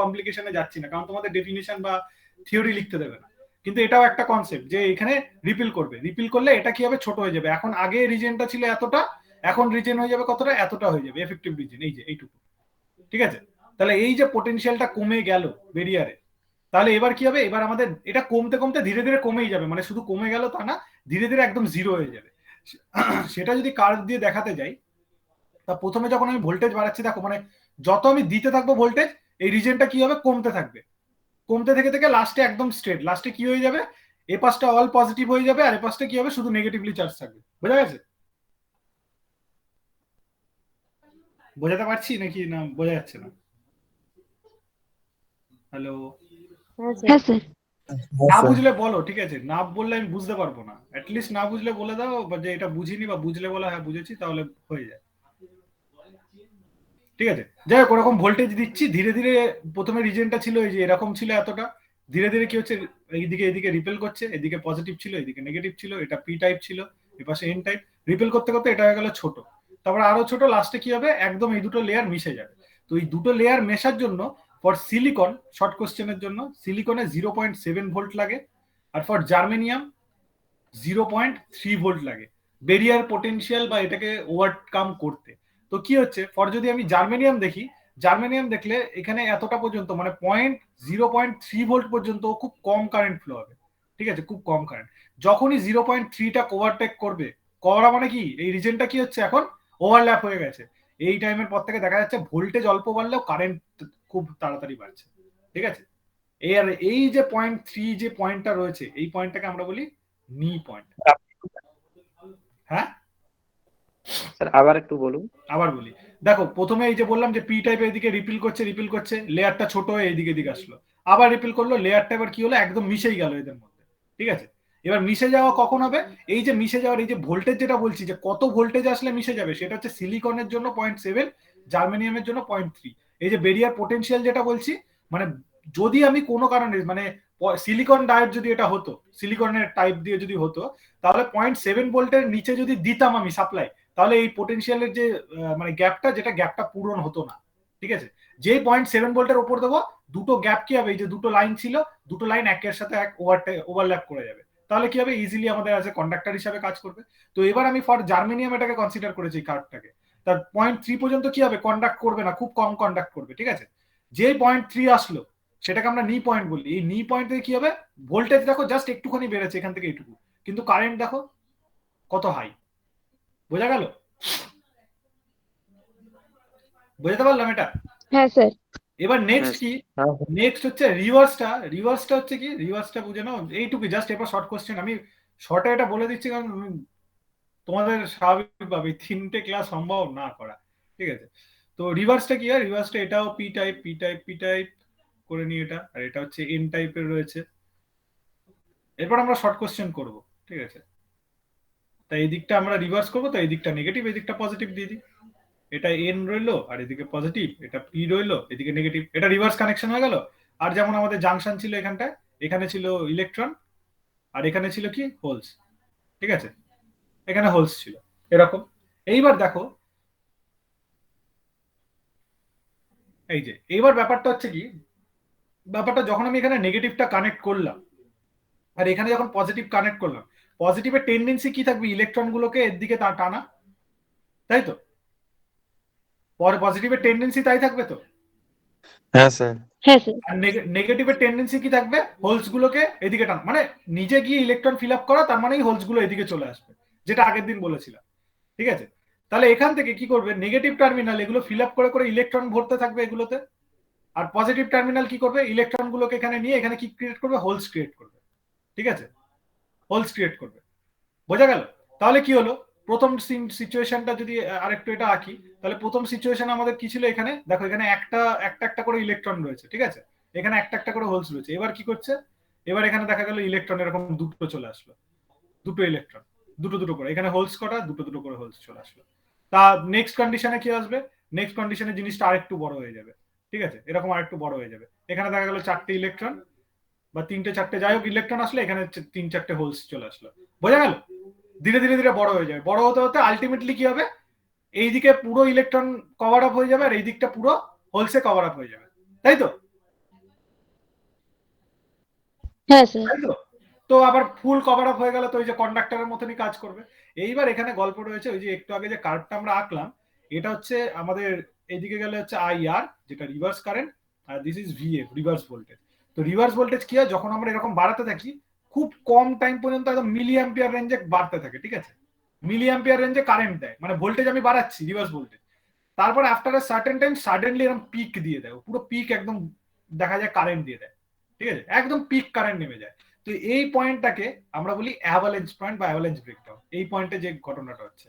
কমপ্লিকেশনে যাচ্ছি না, কারণ তোমাদের ডেফিনিশন বা থিওরি লিখতে দেবে না। কিন্তু এটাও একটা কনসেপ্ট যে এখানে রিপেল করবে, রিপেল করলে এটা কি হবে, ছোট হয়ে যাবে। এখন আগে রিজেনটা ছিল এতটা, এখন রিজেন হয়ে যাবে কতটা, এতটা হয়ে যাবে এফেক্টিভ রিজেন, এই যে এইটুকু, ঠিক আছে। তাহলে এই যে পোটেনশিয়ালটা কমে গেল বেরিয়ারে, তাহলে এবার কি হবে, এবার আমাদের এটা কমতে কমতে ধীরে ধীরে কমেই যাবে, মানে শুধু কমে গেল তা না, ধীরে ধীরে একদম জিরো হয়ে যাবে। সেটা যদি কার্ভ দিয়ে দেখাতে যাই, তা প্রথমে যখন আমি ভোল্টেজ বাড়াচ্ছি, দেখো মানে যত আমি দিতে থাকবো ভোল্টেজ, এই রিজনটা কি হবে, কমতে থাকবে, কমতে থেকে থেকে লাস্টে একদম স্ট্রেট, লাস্টে কি হয়ে যাবে, এ পাশটা অল পজিটিভ হয়ে যাবে, আর এ পাশটা কি হবে, শুধু নেগেটিভলি চার্জ থাকবে। বোঝা গেছে? বোঝাতে পারছি নাকি না বোঝা যাচ্ছে না? হ্যালো, হ্যাঁ স্যার। না বুঝলে বলো, ঠিক আছে, না বললে আমি বুঝতে পারবো না, অ্যাটলিস্ট না বুঝলে বলে দাও, বা যে এটা বুঝিনি, বা বুঝলে বলো হ্যাঁ বুঝেছি, তাহলে হয়ে যায়, ঠিক আছে। যাই হোক, ওরকম ভোল্টেজ দিচ্ছি ধীরে ধীরে, প্রথমে রিজনটা ছিল এই যে এরকম ছিল এতটা, ধীরে ধীরে কি হচ্ছে, এইদিকে এদিকে রিপেল করছে, এদিকে পজিটিভ ছিল, এদিকে নেগেটিভ ছিল, এটা পি টাইপ ছিল, এপাশে এন টাইপ, রিপেল করতে করতে এটা হয়ে গেল ছোট, তারপর আরো ছোট, লাস্টে কি হবে, একদম এই দুটো লেয়ার মিশে যাবে। তো এই দুটো লেয়ার মেশার জন্য, ফর সিলিকন, শর্ট কোশ্চেনের জন্য সিলিকনে 0.7 ভোল্ট লাগে, আর ফর জার্মেনিয়াম 0.3 ভোল্ট লাগে বেরিয়ার পোটেনশিয়াল বা এটাকে ওভারকাম করতে। তো কি হচ্ছে, ফর যদি আমি জার্মেনিয়াম দেখি, জার্মেনিয়াম দেখলে এখানে এতটা পর্যন্ত, মানে 0.3 ভোল্ট পর্যন্ত খুব কম কারেন্ট ফ্লো হবে, ঠিক আছে, খুব কম কারেন্ট। যখনই 0.3টা ওভারটেক করবে, করা মানে কি, এই রিজনটা কি হচ্ছে, এখন ওভারল্যাপ হয়ে গেছে, এই টাইমের পর থেকে দেখা যাচ্ছে ভোল্টেজ অল্প বাড়লেও কারেন্ট খুব তাড়াতাড়ি বাড়ছে, ঠিক আছে। এই যে 0.3 যে পয়েন্টটা রয়েছে, এই পয়েন্টটাকে আমরা বলি নি পয়েন্ট। হ্যাঁ স্যার আবার একটু বলুন। আবার বলি, দেখো প্রথমে এই যে বললাম যে পি টাইপ এদিকে রিপিল করছে, লেয়ারটা ছোট হয়ে এইদিকে দিকে আসলো, আবার রিপিল করলো, লেয়ারটা এবার কি হলো, একদম মিশেই গেল এদের মধ্যে, ঠিক আছে। এবার মিশে যাওয়া কখন হবে, এই যে মিশে যাওয়ার এই যে ভোল্টেজ যেটা বলছি, যে কত ভোল্টেজ আসলে মিশে যাবে, সেটা হচ্ছে সিলিকনের জন্য 0.7, জার্মেনিয়ামের জন্য 0.3। এই যে বেরিয়ার পোটেনশিয়াল যেটা বলছি, মানে যদি আমি কোনো কারণে, মানে সিলিকন ডায়োড যদি এটা হতো, সিলিকনের টাইপ দিয়ে যদি হতো, তাহলে 0.7 ভোল্টের নিচে যদি দিতাম আমি সাপ্লাই, তাহলে এই পোটেনশিয়ালের যে মানে গ্যাপটা, যেটা গ্যাপটা পূরণ হতো না, ঠিক আছে। যে 0.7 ভোল্টের উপর দেবো, দুটো গ্যাপ কি হবে, এই যে দুটো লাইন ছিল, দুটো লাইন একের সাথে এক ওভারল্যাপ করে যাবে, তাহলে কি হবে, ইজিলি আমাদের অ্যাজ এ কন্ডাক্টর হিসাবে কাজ করবে। তো এবার আমি ফর জার্মেনিয়াম এটাকে কনসিডার করেছি, এই কার্ডটাকে, তার 0.3 পর্যন্ত কি হবে, কন্ডাক্ট করবে না, খুব কম কন্ডাক্ট করবে, ঠিক আছে। যে 0.3 আসলো, সেটাকে আমরা নি পয়েন্ট বলি, এই নি পয়েন্টে কি হবে, ভোল্টেজ দেখো জাস্ট একটুখানি বেড়েছে এখান থেকে এইটুকু, কিন্তু কারেন্ট দেখো কত হাই। বোঝা গেল? বুঝতে পারলাম এটা? হ্যাঁ স্যার। এবার নেক্সট কি, হ্যাঁ নেক্সট হচ্ছে রিভার্সটা হচ্ছে কি, রিভার্সটা বুঝে নাও, এইটুকু জাস্ট। এবার শর্ট কোশ্চেন, আমি শর্টে এটা বলে দিচ্ছি কারণ তোমাদের স্বাভাবিকভাবে 3টে ক্লাস সম্ভব না করা, ঠিক আছে? তো রিভার্সটা কি হয়, রিভার্সটা এটাও P type P type P type করে নিই এটা, আর এটা হচ্ছে এন টাইপের রয়েছে। এরপর আমরা শর্ট কোশ্চেন করব, ঠিক আছে? তাই এই দিকটা আমরা রিভার্স করবো, তো এই দিকটা নেগেটিভ, এই দিকটা পজিটিভ দিয়ে দিই। এটা এন রইলো আর এদিকে পজিটিভ, এটা পি রইলো এদিকে নেগেটিভ, এটা রিভার্স কানেকশন হয়ে গেল। আর যেমন আমাদের জাংশন ছিল এখানটায়, এখানে ছিল ইলেকট্রন আর এখানে ছিল কি হোলস, ঠিক আছে? এখানে হোলস ছিল এরকম। এইবার দেখো, এই যে এইবার ব্যাপারটা হচ্ছে কি, ব্যাপারটা যখন আমি এখানে নেগেটিভটা কানেক্ট করলাম আর এখানে যখন পজিটিভ কানেক্ট করলাম, পজিটিভের টেন্ডেন্সি কি থাকবে, ইলেকট্রন গুলোকে এর দিকে টানা, তাই তো? পরে পজিটিভের টেন্ডেন্সি তাই থাকবে তো। হ্যাঁ স্যার। হ্যাঁ স্যার। আর নেগেটিভের টেন্ডেন্সি কি থাকবে, হোলস গুলোকে এদিকে টানা, মানে নিজে গিয়ে ইলেকট্রন ফিল আপ করা, তার মানে হোলস গুলো এদিকে চলে আসবে, যেটা আগের দিন বলেছিলাম, ঠিক আছে? তাহলে এখান থেকে কি করবে, নেগেটিভ টার্মিনাল এগুলো ফিল আপ করে করে ইলেকট্রন ভরতে থাকবে এগুলোতে, আর পজিটিভ টার্মিনাল কি করবে, ইলেকট্রন গুলোকে এখানে নিয়ে এখানে কি ক্রিয়েট করবে, হোলস ক্রিয়েট করবে, ঠিক আছে? হোলস ক্রিয়েট করবে। বোঝা গেল? তাহলে কি হলো, প্রথম সিচুয়েশনটা যদি আরেকটু এটা আঁকি, তাহলে প্রথম সিচুয়েশন আমাদের কি ছিল, এখানে দেখো এখানে একটা একটা একটা করে ইলেকট্রন রয়েছে, ঠিক আছে? এখানে একটা একটা করে হোলস রয়েছে। এবার কি করছে, এবার এখানে দেখা গেল ইলেকট্রন এরকম দুটো চলে আসলো, দুটো ইলেকট্রন, দুটো দুটো করে এখানে হোলস করা, দুটো দুটো করে হোলস চলে আসলো। তা নেক্সট কন্ডিশনে কি আসবে, নেক্সট কন্ডিশনে জিনিসটা আরেকটু বড় হয়ে যাবে, ঠিক আছে? এরকম আরেকটু বড় হয়ে যাবে, এখানে দেখা গেল 4টে ইলেকট্রন বা 3টে 4টে যাই হোক ইলেকট্রন আসলে, এখানে 3-4টে হোলস চলে আসলো। বোঝা গেল? ধীরে ধীরে ধীরে বড় হয়ে যাবে, বড় হতে হতে আলটিমেটলি কি হবে, এইদিকে পুরো ইলেকট্রন কভার আপ হয়ে যাবে আর এই দিকটা পুরো হোলসে কভার আপ হয়ে যাবে, তাই তো? হ্যাঁ স্যার। তাই তো? তো আবার ফুল কভার আপ হয়ে গেল, তো ওই যে কন্ডাক্টরের মতনই কাজ করবে। এইবার এখানে গল্প রয়েছে, ওই যে একটু আগে যে কার্ভটা আমরা আঁকলাম, এটা হচ্ছে আমাদের এইদিকে গেলে হচ্ছে আইআর, যেটা রিভার্স কারেন্ট, আর this is VF, reverse voltage. তো রিভার্স ভোল্টেজ কি হয়, যখন আমরা এরকম বাড়াতে থাকি খুব কম টাইম পর্যন্ত একদম মিলি অ্যাম্পিয়ার রেঞ্জে বাড়তে থাকে, ঠিক আছে? মিলি অ্যাম্পিয়ার রেঞ্জে কারেন্ট দেয়, মানে ভোল্টেজ আমি বাড়াচ্ছি, রিভার্স ভোল্টেজ। তারপর after a certain time suddenly এরকম পিক দিয়ে দেয়, পুরো পিক একদম দেখা যায় কারেন্ট দিয়ে দেয়, ঠিক আছে? একদম পিক কারেন্ট নেমে যায়। তো এই পয়েন্টটাকে আমরা বলি অ্যাভালেন্স পয়েন্ট বা অ্যাভালেন্স ব্রেকডাউন। এই পয়েন্টে যে ঘটনাটা হচ্ছে,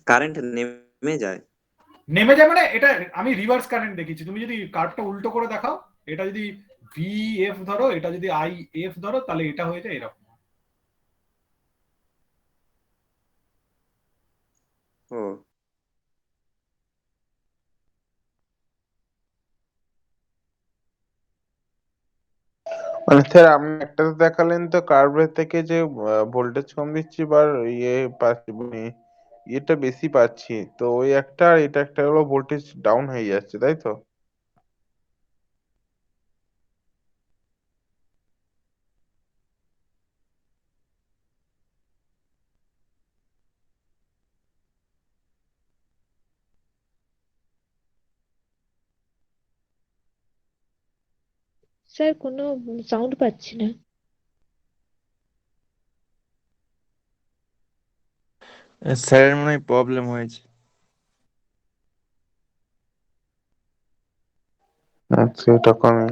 কারেন্ট নেমে যায়। নেমে যায় মানে এটা আমি রিভার্স কারেন্ট দেখেছি। তুমি যদি কার্ভটা উল্টো করে দেখাও, এটা যদি ভি এফ ধরো, এটা যদি আই এফ ধরো, তাহলে এটা হয়ে যায় এরকম। ও মানে স্যার আপনি একটা দেখালেন তো কার্ভের থেকে যে ভোল্টেজ কম দিচ্ছি বা ইয়ে পাচ্ছি, মানে এটা বেশি পাচ্ছি, তো ওই একটা আর এটা একটা হলো ভোল্টেজ ডাউন হয়ে যাচ্ছে, তাই তো? স্যার কোনো সাউন্ড পাচ্ছি না। স্যারের মনে হয় প্রবলেম হয়েছে। আচ্ছা, এটা কমে।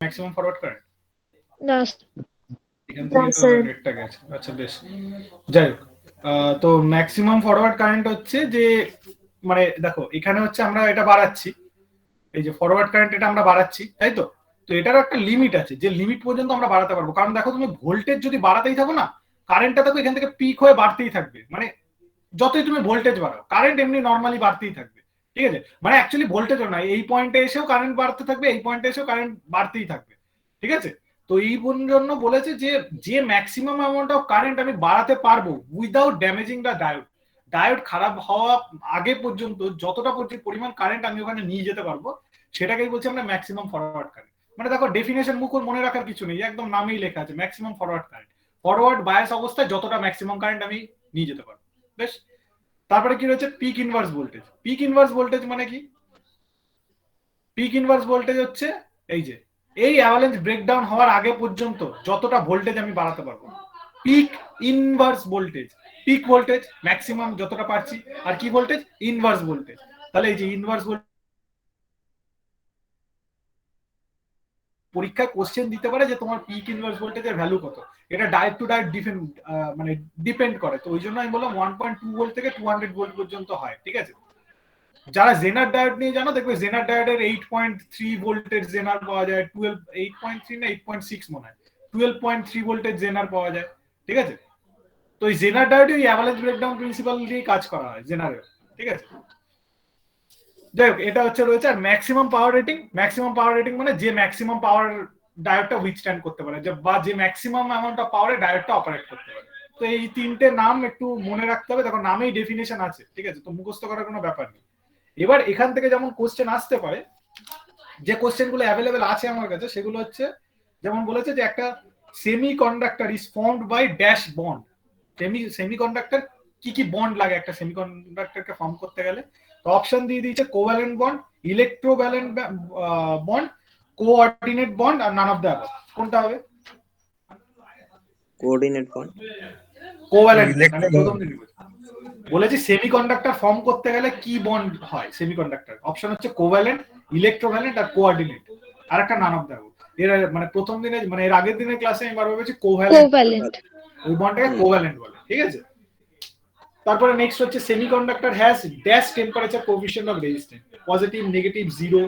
ম্যাক্সিমাম ফরওয়ার্ড কারেন্ট না এখান থেকে তো রেটটা গেছে। আচ্ছা বেশ, যাই হোক, তো ম্যাক্সিমাম ফরওয়ার্ড কারেন্ট হচ্ছে যে, মানে দেখো এখানে হচ্ছে আমরা এটা বাড়াচ্ছি, এই যে ফরওয়ার্ড কারেন্ট এটা আমরা বাড়াচ্ছি, তাই তো? তো এটারও একটা লিমিট আছে, যে লিমিট পর্যন্ত আমরা বাড়াতে পারবো। কারণ দেখো তুমি ভোল্টেজ যদি বাড়াতেই থাকো না, কারেন্টটা দেখো এখান থেকে পিক হয়ে বাড়তেই থাকবে। মানে যতই তুমি ভোল্টেজ বাড়াও, কারেন্ট এমনি নর্মালি বাড়তেই থাকবে, ঠিক আছে? মানে অ্যাকচুয়ালি ভোল্টেজও না, এই পয়েন্টে এসেও কারেন্ট বাড়তে থাকবে, এই পয়েন্টে এসেও কারেন্ট বাড়তেই থাকবে, ঠিক আছে? তো এই জন্য বলেছে যে যে ম্যাক্সিমাম অ্যামাউন্ট অফ কারেন্ট আমি বাড়াতে পারবো without damaging the diode, diode খারাপ হওয়া আগে পর্যন্ত যতটা পরিমাণ কারেন্ট আমি ওখানে নিয়ে যেতে পারবো, সেটাকেই বলছি আমরা ম্যাক্সিমাম ফরওয়ার্ড কারেন্ট। মানে দেখো ডেফিনেশন মুখর মনে রাখার কিছু নেই, একদম নামেই লেখা আছে maximum forward current. Forward bias অবস্থায় যতটা ম্যাক্সিমাম কারেন্ট আমি নিয়ে যেতে পারবো, বেশ। তারপরে কি রয়েছে peak inverse voltage. Peak inverse voltage মানে কি? পিক ইনভার্স ভোল্টেজ হচ্ছে এই যে এই অ্যাভালাঞ্চ ব্রেকডাউন হওয়ার আগে পর্যন্ত যতটা ভোল্টেজ আমি বাড়াতে পারবো, peak inverse voltage. Peak voltage maximum যতটা পারছি, আর কি ভোল্টেজ? Inverse voltage. তাহলে এই যে ইনভার্স ভোল্টেজ পরীক্ষায় কোশ্চেন দিতে পারে যে তোমার পিক ইনভার্স ভোল্টেজের ভ্যালু কত, এটা ডায়েট টু ডায়েট মানে ডিপেন্ড করে। তো ওই জন্য আমি বললাম 1.2 ভোল্ট থেকে 200 ভোল্ট পর্যন্ত হয়, ঠিক আছে? যারা জেনার ডায়োড নিয়ে জানো, দেখবে জেনার ডায়োডের 8.3 ভোল্টের জেনার পাওয়া যায়, 8.3 না 8.6 মনে হয়, 12.3 ভোল্টের জেনার পাওয়া যায়, ঠিক আছে? তো এই জেনার ডায়োডে এই অ্যাভালাঞ্চ ব্রেকডাউন প্রিন্সিপাল দিয়ে কাজ করা হয় জেনারেল, ঠিক আছে? যাই হোক, এটা হচ্ছে রয়েছে। আর maximum power rating, maximum power rating মানে যে ম্যাক্সিমাম পাওয়ার ডায়োডটা উইথস্ট্যান্ড করতে পারে, বা যে ম্যাক্সিমাম অ্যামাউন্ট অফ পাওয়ারে ডায়োডটা অপারেট করতে পারে। তো এই তিনটে নাম একটু মনে রাখতে হবে, দেখো নামেই ডেফিনেশন আছে, ঠিক আছে? তো মুখস্থ করার কোনো ব্যাপার নেই। এবার এখান থেকে যেমন কোশ্চেন আসতে পারে, যে কোশ্চেনগুলো অ্যাভেলেবেল আছে আমার কাছে, সেগুলো হচ্ছে যেমন বলেছে যে একটা semiconductor is formed by dash bond. Semiconductor কি কি বন্ড লাগে একটা সেমি কন্ডাক্টরকে ফর্ম করতে গেলে? তো অপশন দিয়ে দিয়েছে covalent bond, electrovalent bond, coordinate bond, আর নান অফ দ্য অ্যাবভ। কোনটা হবে? Coordinate bond. কোভ্যালেন্ট। বলেছি সেমিকন্ডাক্টর ফর্ম করতে গেলে কি বন্ড হয় সেমিকন্ডাক্টর? অপশন হচ্ছে কোভ্যালেন্ট, ইলেকট্রোভ্যালেন্ট, আর কোঅর্ডিনেট, আর একটা নান অফ দ্য অ্যাবভ। এর মানে প্রথম দিনে, মানে এর আগের দিনের ক্লাসে আমি বারবার বলেছি কোভ্যালেন্ট, ওই বন্ডটাকে কোভ্যালেন্ট বলে, ঠিক আছে? তারপরে নেক্সট হচ্ছে semiconductor has dash temperature coefficient of resistance, positive, negative, zero.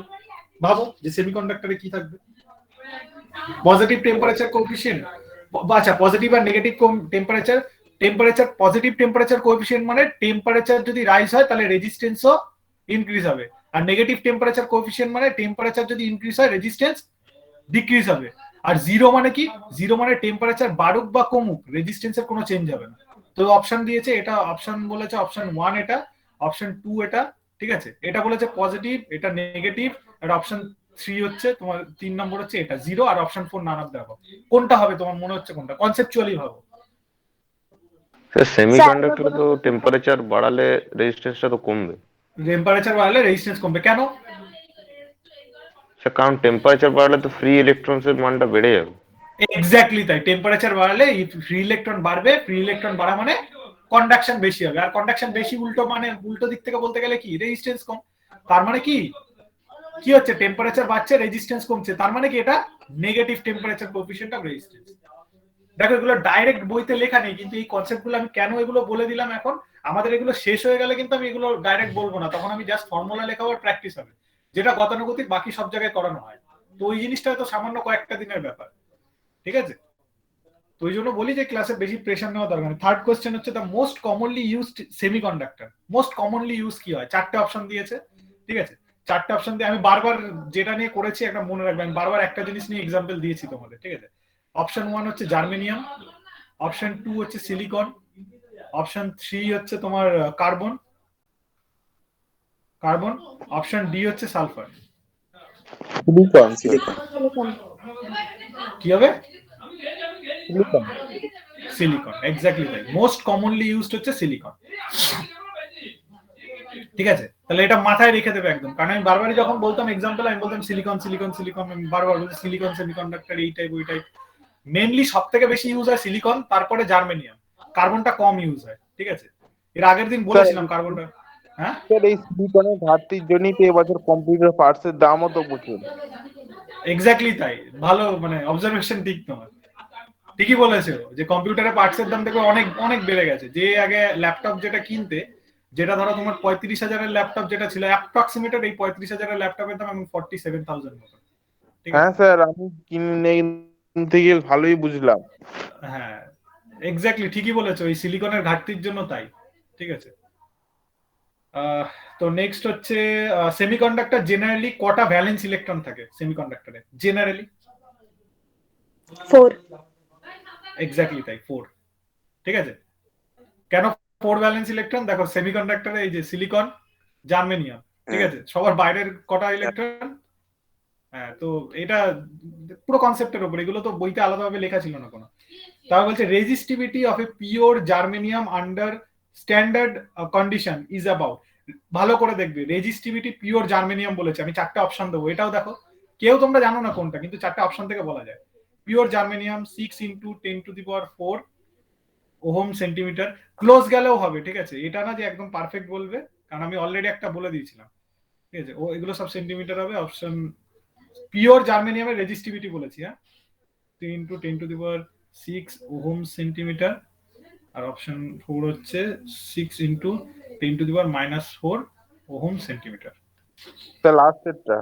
ভাবো যে সেমিকন্ডাক্টরে কি থাকবে? পজিটিভ টেম্পারেচার কোএফিশিয়েন্ট, আচ্ছা পজিটিভ আর negative temperature. Positive temperature coefficient মানে টেম্পারেচার যদি রাইজ হয় তাহলে রেজিস্ট্যান্সও ইনক্রিজ হবে, আর নেগেটিভ টেম্পারেচার কোএফিশিয়েন্ট মানে টেম্পারেচার যদি ইনক্রিজ হয় রেজিস্ট্যান্স ডিক্রিজ হবে। আর জিরো মানে কি? জিরো মানে টেম্পারেচার বাড়ুক বা কমুক রেজিস্ট্যান্সের কোনো চেঞ্জ হবে না। তো অপশন দিয়েছে, এটা অপশন বলেছে অপশন 1 এটা, অপশন 2 এটা, ঠিক আছে? এটা বলেছে পজিটিভ, এটা নেগেটিভ, আর অপশন 3 হচ্ছে তোমার 3 নম্বর হচ্ছে এটা জিরো, আর option 4 none of the above. কোনটা হবে তোমার মনে হচ্ছে? কোনটা কনসেপচুয়ালি ভাবো। সেমিকন্ডাক্টরে তো টেম্পারেচার বাড়ালে রেজিস্ট্যান্সটা তো কমবে। টেম্পারেচার বাড়লে রেজিস্ট্যান্স কমবে কেন? কারণ টেম্পারেচার বাড়লে তো ফ্রি ইলেকট্রনসের মানটা বেড়ে যাবে। এক্স্যাক্টলি তাই, টেম্পারেচার বাড়লে ফ্রি ইলেকট্রন বাড়বে, ফ্রি ইলেকট্রন বাড়া মানে কন্ডাকশন বেশি হবে, আর কন্ডাকশন বেশি উল্টো মানে উল্টো দিক থেকে বলতে গেলে কি? রেজিস্ট্যান্স কম। তার মানে কি কি হচ্ছে? টেম্পারেচার বাড়ছে, রেজিস্ট্যান্স কমছে, তার মানে কি? এটা negative temperature coefficient of resistance. দেখো এগুলো ডাইরেক্ট বইতে লেখা নেই, কিন্তু এই কনসেপ্টগুলো আমি কেন এগুলো বলে দিলাম এখন, আমাদের এগুলো শেষ হয়ে গেলে কিন্তু আমি এগুলো ডাইরেক্ট বলবো না, তখন আমি জাস্ট ফর্মুলা লেখা আর প্র্যাকটিস হবে, যেটা গতানুগতিক বাকি সব জায়গায় করানো হয়। তো ওই জিনিসটা তো সামান্য কয়েকটা দিনের ব্যাপার, ঠিক আছে? তো ওই জন্য বলি যে ক্লাসে বেশি প্রেশার নেওয়া দরকার নেই। থার্ড কোশ্চেন হচ্ছে the most commonly used semiconductor. Most commonly use কি হয়? 4টে অপশন দিয়েছে, ঠিক আছে? 4টে অপশন দিয়ে আমি বারবার যেটা নিয়ে করেছি একটা মনে রাখবেন, বারবার একটা জিনিস নিয়ে এক্সাম্পল দিয়েছি তোমাদের, ঠিক আছে? অপশন 1 হচ্ছে জার্মেনিয়াম, অপশন 2 হচ্ছে সিলিকন, অপশন 3 হচ্ছে তোমার কার্বন, অপশন ডি হচ্ছে সালফার। সিলিকন। কি হবে? সিলিকন, এক্স্যাক্টলি তাই। মোস্ট কমনলি ইউজড হচ্ছে সিলিকন, ঠিক আছে? তাহলে এটা মাথায় রেখে দেবে একদম, কারণ আমি বারবারই যখন বলতাম এক্সাম্পল আমি বলতাম সিলিকন সিলিকন সিলিকন, আমি বারবার বলছি সিলিকন সেমিকন্ডাক্টর এই টাইপ ওই টাইপ। মেইনলি সব থেকে বেশি ইউজ হয় সিলিকন, তারপরে জার্মেনিয়াম, কার্বনটা কম ইউজ হয়, ঠিক আছে? এর আগের দিন বলেছিলাম কার্বনটা। হ্যাঁ স্যার, এই সিলিকনের ঘাটতির জন্যই তো এবছর কম্পিউটার পার্টসের দামও তো প্রচুর। এক্স্যাক্টলি তাই, ভালো মানে অবজারভেশন ঠিক তোমার, ঠিকই বলেছো যে কম্পিউটারের পার্টসের দাম দেখবে অনেক অনেক বেড়ে গেছে। যে আগে ল্যাপটপ যেটা কিনতে যেটা ধরো তোমার 35,000-এর ল্যাপটপ যেটা ছিল অ্যাপ্রক্সিমেটেড এই 35,000-এর ল্যাপটপের দাম এখন 47,000 মতো, ঠিক হ্যাঁ আছে? স্যার, আমি কিনে থেকে ভালোই বুঝলাম। হ্যাঁ এক্স্যাক্টলি ঠিকই বলেছো, এই সিলিকনের ঘাটতির জন্য তাই, ঠিক আছে। আহ, তো নেক্সট হচ্ছে সেমিকন্ডাক্টর জেনারেলি কটা ভ্যালেন্স ইলেকট্রন থাকে সেমিকন্ডাক্টরে জেনারেলি? 4। এক্স্যাক্টলি তাই, 4, ঠিক আছে। কেন 4 ভ্যালেন্স ইলেকট্রন? দেখো সেমিকন্ডাক্টরে এই যে সিলিকন, জার্মেনিয়াম, ঠিক হ্যাঁ। আছে, সবার বাইরের কটা ইলেকট্রন? হ্যাঁ, তো এটা পুরো কনসেপ্টের উপর, এগুলো তো বইতে আলাদাভাবে লেখা ছিল না কোনো। তাও বলছে resistivity of a pure germanium under standard condition is about, ভালো করে দেখবে, রেজিস্টিভিটি পিওর জার্মেনিয়াম বলেছে, আমি 4টে অপশন দেবো, এটাও দেখো, কেউ তোমরা জানো না কোনটা, কিন্তু 4টে অপশন থেকে বলা যায়। Pure germanium 6 × 10⁴ ohm centimetre, close গেলেও হবে, ঠিক আছে, এটা না যে একদম পারফেক্ট বলবে, কারণ আমি অলরেডি একটা বলে দিয়েছিলাম, ঠিক আছে, ও এগুলো সব সেন্টিমিটার হবে। অপশন পিওর জার্মেনিয়ামের রেজিস্টিভিটি বলেছি, হ্যাঁ, 3 × 10⁶ ওহম সেন্টিমিটার, আর অপশন 4 হচ্ছে 6 × 10⁻⁻⁴ ওহম সেন্টিমিটার। স্যার লাস্টেরটা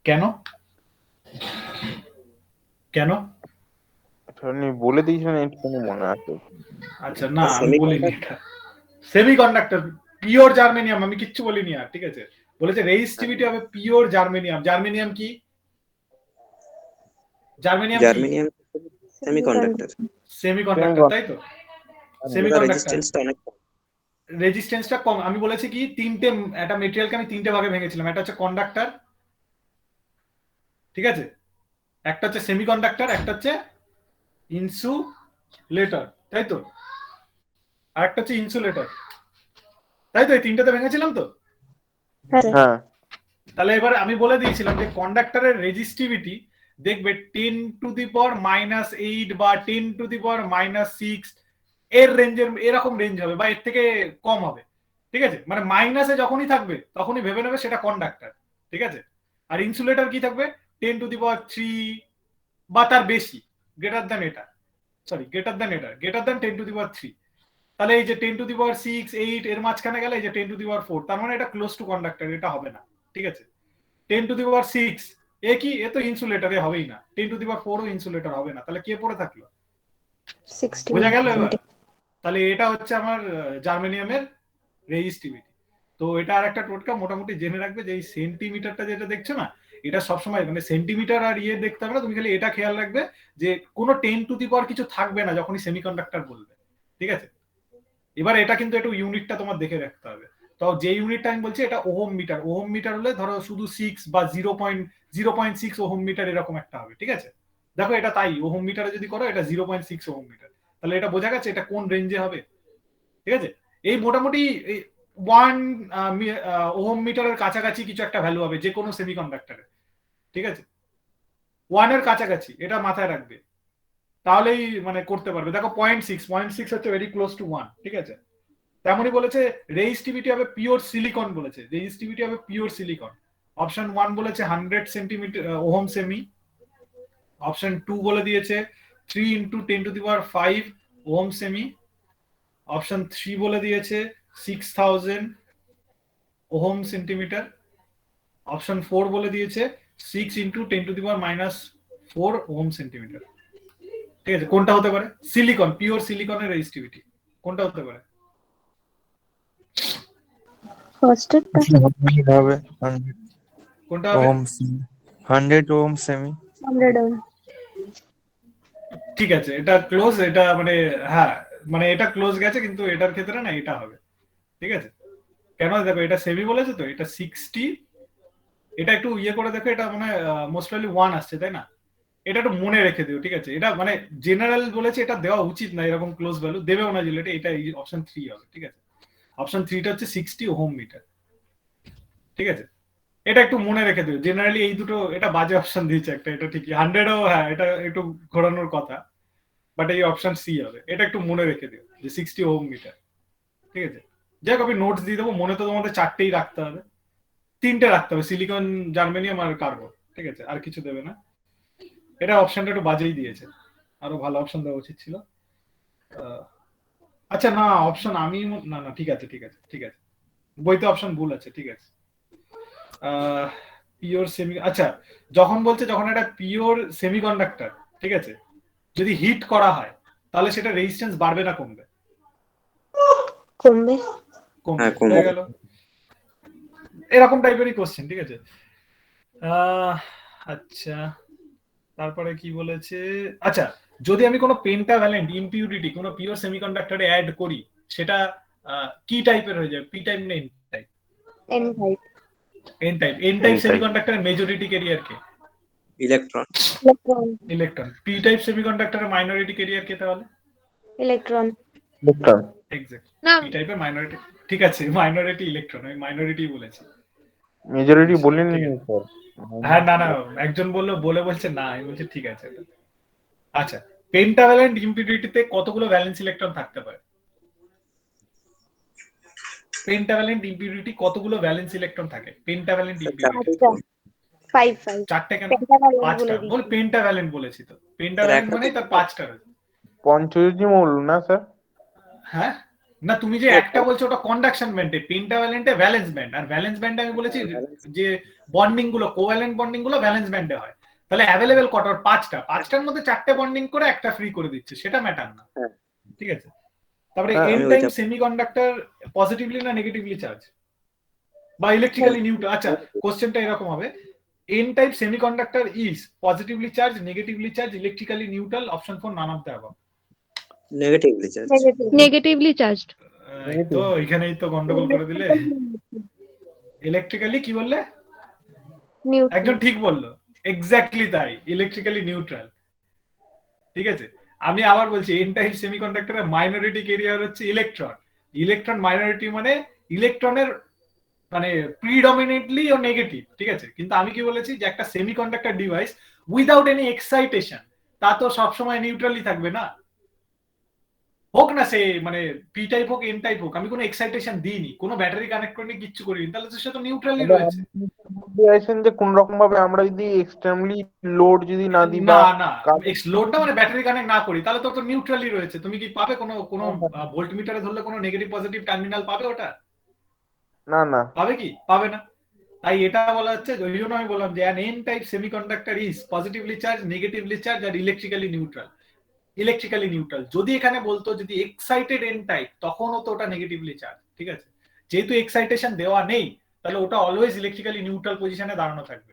কেন কেন? আপনি বলে দিয়েছিলেন, একটুখানি মনে আছে। আচ্ছা না, আমি বলিনি এটা। সেমিকন্ডাক্টর পিওর জার্মেনিয়াম, আমি কিচ্ছু বলিনি আর, ঠিক আছে, বলেছে রেজিস্টিভিটি হবে পিওর জার্মেনিয়াম। জার্মেনিয়াম কি? জার্মেনিয়াম কি? জার্মেনিয়াম সেমিকন্ডাক্টর, সেমিকন্ডাক্টর, তাই তো, সেমিকন্ডাক্টর রেজিস্ট্যান্সটা অনেক কম। রেজিস্ট্যান্সটা কম। আমি বলেছি কি একটা মেটেরিয়ালকে আমি 3টে ভাগে ভেঙেছিলাম, একটা হচ্ছে কন্ডাক্টর, ঠিক আছে, একটা হচ্ছে সেমিকন্ডাক্টর, একটা হচ্ছে ইনসুলেটর, তাই তো, আর একটা হচ্ছে ইনসুলেটর, তাই তো, এই 3টেতে ভেঙেছিলাম তো। হ্যাঁ তাহলে এবার আমি বলে দিয়েছিলাম যে কন্ডাক্টরের রেজিস্টিভিটি দেখবে 10⁻⁸ বা 10⁻⁶ এর রেঞ্জের, এরকম রেঞ্জ হবে বা এর থেকে কম হবে, ঠিক আছে, মানে মাইনাসে যখনই থাকবে তখনই ভেবে নেবে সেটা কন্ডাক্টর, ঠিক আছে। আর ইনসুলেটর কি থাকবে? 10⁻³ বা তার বেশি, গ্রেটার দ্যান এটা, সরি গ্রেটার দ্যান এটা, গ্রেটার দ্যান 10⁻³। তাহলে এই যে 10⁻⁶, 8 এর মাঝখানে গেলে এই যে 10⁻⁴, তার মানে এটা ক্লোজ টু কন্ডাক্টর, এটা হবে না, ঠিক আছে। 10⁻⁶ এ কি? এ তো ইনসুলেটরে হবেই না, 10⁻⁴ ও ইনসুলেটর হবে না, তাহলে কে পড়ে থাকলো? 60 বোঝা গেল এবার? তাহলে এটা হচ্ছে আমার জার্মেনিয়ামের রেজিস্টিভিটি। তো এটা আর একটা টোটকা মোটামুটি জেনে রাখবে যে এই সেন্টিমিটারটা যেটা দেখছো না, এটা সবসময় মানে সেন্টিমিটার আর ইয়ে দেখতে হবে না, তুমি খালি এটা খেয়াল রাখবে যে কোনো 10⁻⁴ কিছু থাকবে না যখনই সেমিকন্ডাক্টর বলবে, ঠিক আছে। এবার এটা কিন্তু একটু ইউনিটটা তোমার দেখে রাখতে হবে। তো যে ইউনিটটা আমি বলছি এটা ওহম মিটার, ওহম মিটার হলে ধরো শুধু 6 বা 0.6 ওহম মিটার এরকম একটা হবে, ঠিক আছে। দেখো এটা তাই, ওহম মিটারে যদি করো এটা 0.6 ওহম মিটার, তাহলে এটা বোঝা গেছে এটা কোন রেঞ্জে হবে, ঠিক আছে। এই মোটামুটি 1 ওহম মিটারের কাছাকাছি কিছু একটা ভ্যালু হবে যে কোনো সেমিকন্ডাক্টরে, ঠিক আছে, 1 এর কাছাকাছি, এটা মাথায় রাখবে, তাহলেই মানে করতে পারবে। দেখো 0.6 হচ্ছে ভেরি ক্লোজ টু 1, ঠিক আছে। তেমনই বলেছে রেজিস্টিভিটি হবে পিওর সিলিকন, বলেছে রেজিস্টিভিটি হবে পিওর সিলিকন। অপশন 1 বলেছে 100 সেন্টিমিটার ওহম সেমি, অপশন 2 বলে দিয়েছে 3 × 10⁵ ওহম সেমি, অপশন 3 বলে দিয়েছে 6000 ওহম সেন্টিমিটার, অপশন 4 বলে দিয়েছে 6 × 10⁻⁻⁴ ওহম সেন্টিমিটার, ঠিক আছে। কোনটা হতে পারে? সিলিকন, পিওর সিলিকনের রেজিস্টিভিটি কোনটা হতে পারে? ফার্স্টেরটা হবে কোনটা হবে? 100 ওহম সেমি। 100 ওহম। ঠিক আছে, এটা ক্লোজ, এটা মানে হ্যাঁ, মানে এটা ক্লোজ গেছে, কিন্তু এটার ক্ষেত্রে না এটা হবে, ঠিক আছে। কেন? দেখো এটা সেমি বলেছে তো, এটা 60, এটা একটু ইয়ে করে দেখো, এটা মানে মোস্ট প্রবাবলি 1 আসছে, তাই না? এটা একটু মনে রেখে দিও, ঠিক আছে। এটা মানে জেনারেল বলেছে, এটা দেওয়া উচিত না, এরকম ক্লোজ ভ্যালু দেবেও না যেটা, এটা অপশন 3 হবে, ঠিক আছে। অপশন 3টা হচ্ছে 60 ওহম মিটার, ঠিক আছে। এটা একটু মনে রেখে দিও, জেনারেলি এই দুটো, এটা বাজে অপশন দিয়েছে একটা, এটা ঠিকই 100ও, হ্যাঁ এটা একটু ঘোরানোর কথা, বাট এই অপশন সি হবে, এটা একটু মনে রেখে দিও যে 60 ওহম মিটার, ঠিক আছে। যাই হোক, আমি নোটস দিয়ে দেবো, মনে তো তোমাদের 4টেই রাখতে হবে, 3টে রাখতে হবে, সিলিকন, জার্মেনিয়াম আর কার্বন, ঠিক আছে, আর কিছু দেবে না। এটা অপশনটা একটু বাজেই দিয়েছে, আরো ভালো অপশন দেওয়া উচিত ছিল। আচ্ছা না অপশন আমি না না ঠিক আছে বইতে অপশন ভুল আছে, ঠিক আছে। পিওর সেমি, আচ্ছা যখন বলছে যখন একটা পিওর সেমিকন্ডাক্টর, ঠিক আছে, যদি হিট করা হয় তাহলে সেটা রেজিস্ট্যান্স বাড়বে না কমবে? কমবে। কমবে, হ্যাঁ, কমবে। হয়ে গেল। এরকম টাইপেরই কোশ্চেন, ঠিক আছে। আচ্ছা তারপরে কি বলেছে, আচ্ছা যদি আমি কোনো পেন্টাভ্যালেন্ট ইমপিউরিটি কোনো পিওর সেমিকন্ডাক্টরে অ্যাড করি, সেটা কি টাইপের হয়ে যাবে, পি টাইপ না N type? N type. N type. N type N-type। সেমিকন্ডাক্টরের মেজরিটি ক্যারিয়ার কে? Electron. Electron. Electron. P type সেমিকন্ডাক্টরের মাইনরিটি ক্যারিয়ার কে তাহলে? ইলেকট্রন। ইলেকট্রন। এক্স্যাক্ট। না পি টাইপের মাইনরিটি, ঠিক আছে, মাইনরিটি ইলেকট্রন, আমি মাইনরিটি বলেছি। মেজরিটি বলিনি ঠিক আছে। স্যার। হ্যাঁ না একজন বলে বলছে না, আমি বলছি ঠিক আছে এটা। আচ্ছা পেন্টাভ্যালেন্ট ইম্পিউরিটিতে কতগুলো ভ্যালেন্স ইলেকট্রন থাকতে পারে? পেন্টাভ্যালেন্ট ইম্পিউরিটি কতগুলো ভ্যালেন্স ইলেকট্রন থাকে পেন্টাভ্যালেন্ট ইম্পিউরিটি? 5 চারটে কেন? পেন্টাভ্যালেন্ট পাঁচটা বলে বল, দিচ্ছি। পেন্টাভ্যালেন্ট বলেছি তো, পেন্টাভ্যালেন্ট মানে তার পাঁচটা রয়েছে। পঞ্চযোজী মৌল না স্যার? হ্যাঁ না তুমি যে একটা বলছো ওটা কন্ডাকশন ব্যান্ডে, পেন্টাভ্যালেন্টে ভ্যালেন্স ব্যান্ড, আর ভ্যালেন্স ব্যান্ডে আমি বলেছি যে বন্ডিং গুলো কোভ্যালেন্ট বন্ডিং গুলো ভ্যালেন্স ব্যান্ডে হয়। তাহলে অ্যাভেলেবেল কটার? পাঁচটার মধ্যে চারটে বন্ডিং করে একটা ফ্রি করে দিচ্ছে, সেটা ম্যাটার না, হ্যাঁ। ঠিক আছে। তারপরে হ্যাঁ, এন আমি টাইপ ওইটা- সেমিকন্ডাক্টর পজিটিভলি না নেগেটিভলি চার্জ বা ইলেকট্রিক্যালি নিউট্রাল? আচ্ছা কোশ্চেনটা এরকম হবে, N type semiconductor is positively charge, negatively charge, electrically neutral, option 4 none of the above. Negatively charge. Negatively charged. তো এখানেই তো গন্ডগোল করে দিলে। ইলেকট্রিক্যালি কি বললে? একজন ঠিক বললো, এক্স্যাক্টলি তাই, ইলেকট্রিক্যালি নিউট্রাল, ঠিক আছে। আমি আবার বলছি এন টাইপ সেমিকন্ডাক্টরের মাইনরিটি ক্যারিয়ার হচ্ছে ইলেকট্রন। ইলেকট্রন মাইনরিটি মানে ইলেকট্রনের মানে প্রিডমিনেন্টলি ও নেগেটিভ, ঠিক আছে। কিন্তু আমি কি বলেছি যে একটা semiconductor device without any excitation তা তো সবসময় নিউট্রালি থাকবে না, হোক না সে মানে পি টাইপ হোক এন টাইপ হোক, আমি কোনো এক্সাইটেশন দিইনি, কোনো ব্যাটারি কানেক্ট করিনি, কিচ্ছু করিনি, তাহলে তো সে তো নিউট্রালি রয়েছে। চাইছেন যে কোন রকম ভাবে আমরা যদি এক্সট্রিমলি লোড যদি না দিই না বা না লোডটা মানে ব্যাটারি কানেক্ট না করি, তাহলে তো নিউট্রালি রয়েছে। তুমি কি পাবে কোনো ভোল্ট মিটারে ধরলে কোনো নেগেটিভ পজিটিভ টার্মিনাল পাবে ওটা? না না পাবে কি? পাবে না। তাই এটা বলা হচ্ছে, ওই জন্য আমি বললাম যে N type semiconductor is positively charge, negatively charge আর ইলেকট্রিক্যালি নিউট্রাল। ইলেকট্রিক্যালি নিউট্রাল যদি এখানে বলতো যদি এক্সাইটেড এন টাইপ, তখনও তো ওটা নেগেটিভলি চার্জ, ঠিক আছে। যেহেতু এক্সাইটেশন দেওয়া নেই, তাহলে ওটা অলওয়েজ ইলেকট্রিক্যালি নিউট্রাল পজিশনে দাঁড়ানো থাকবে,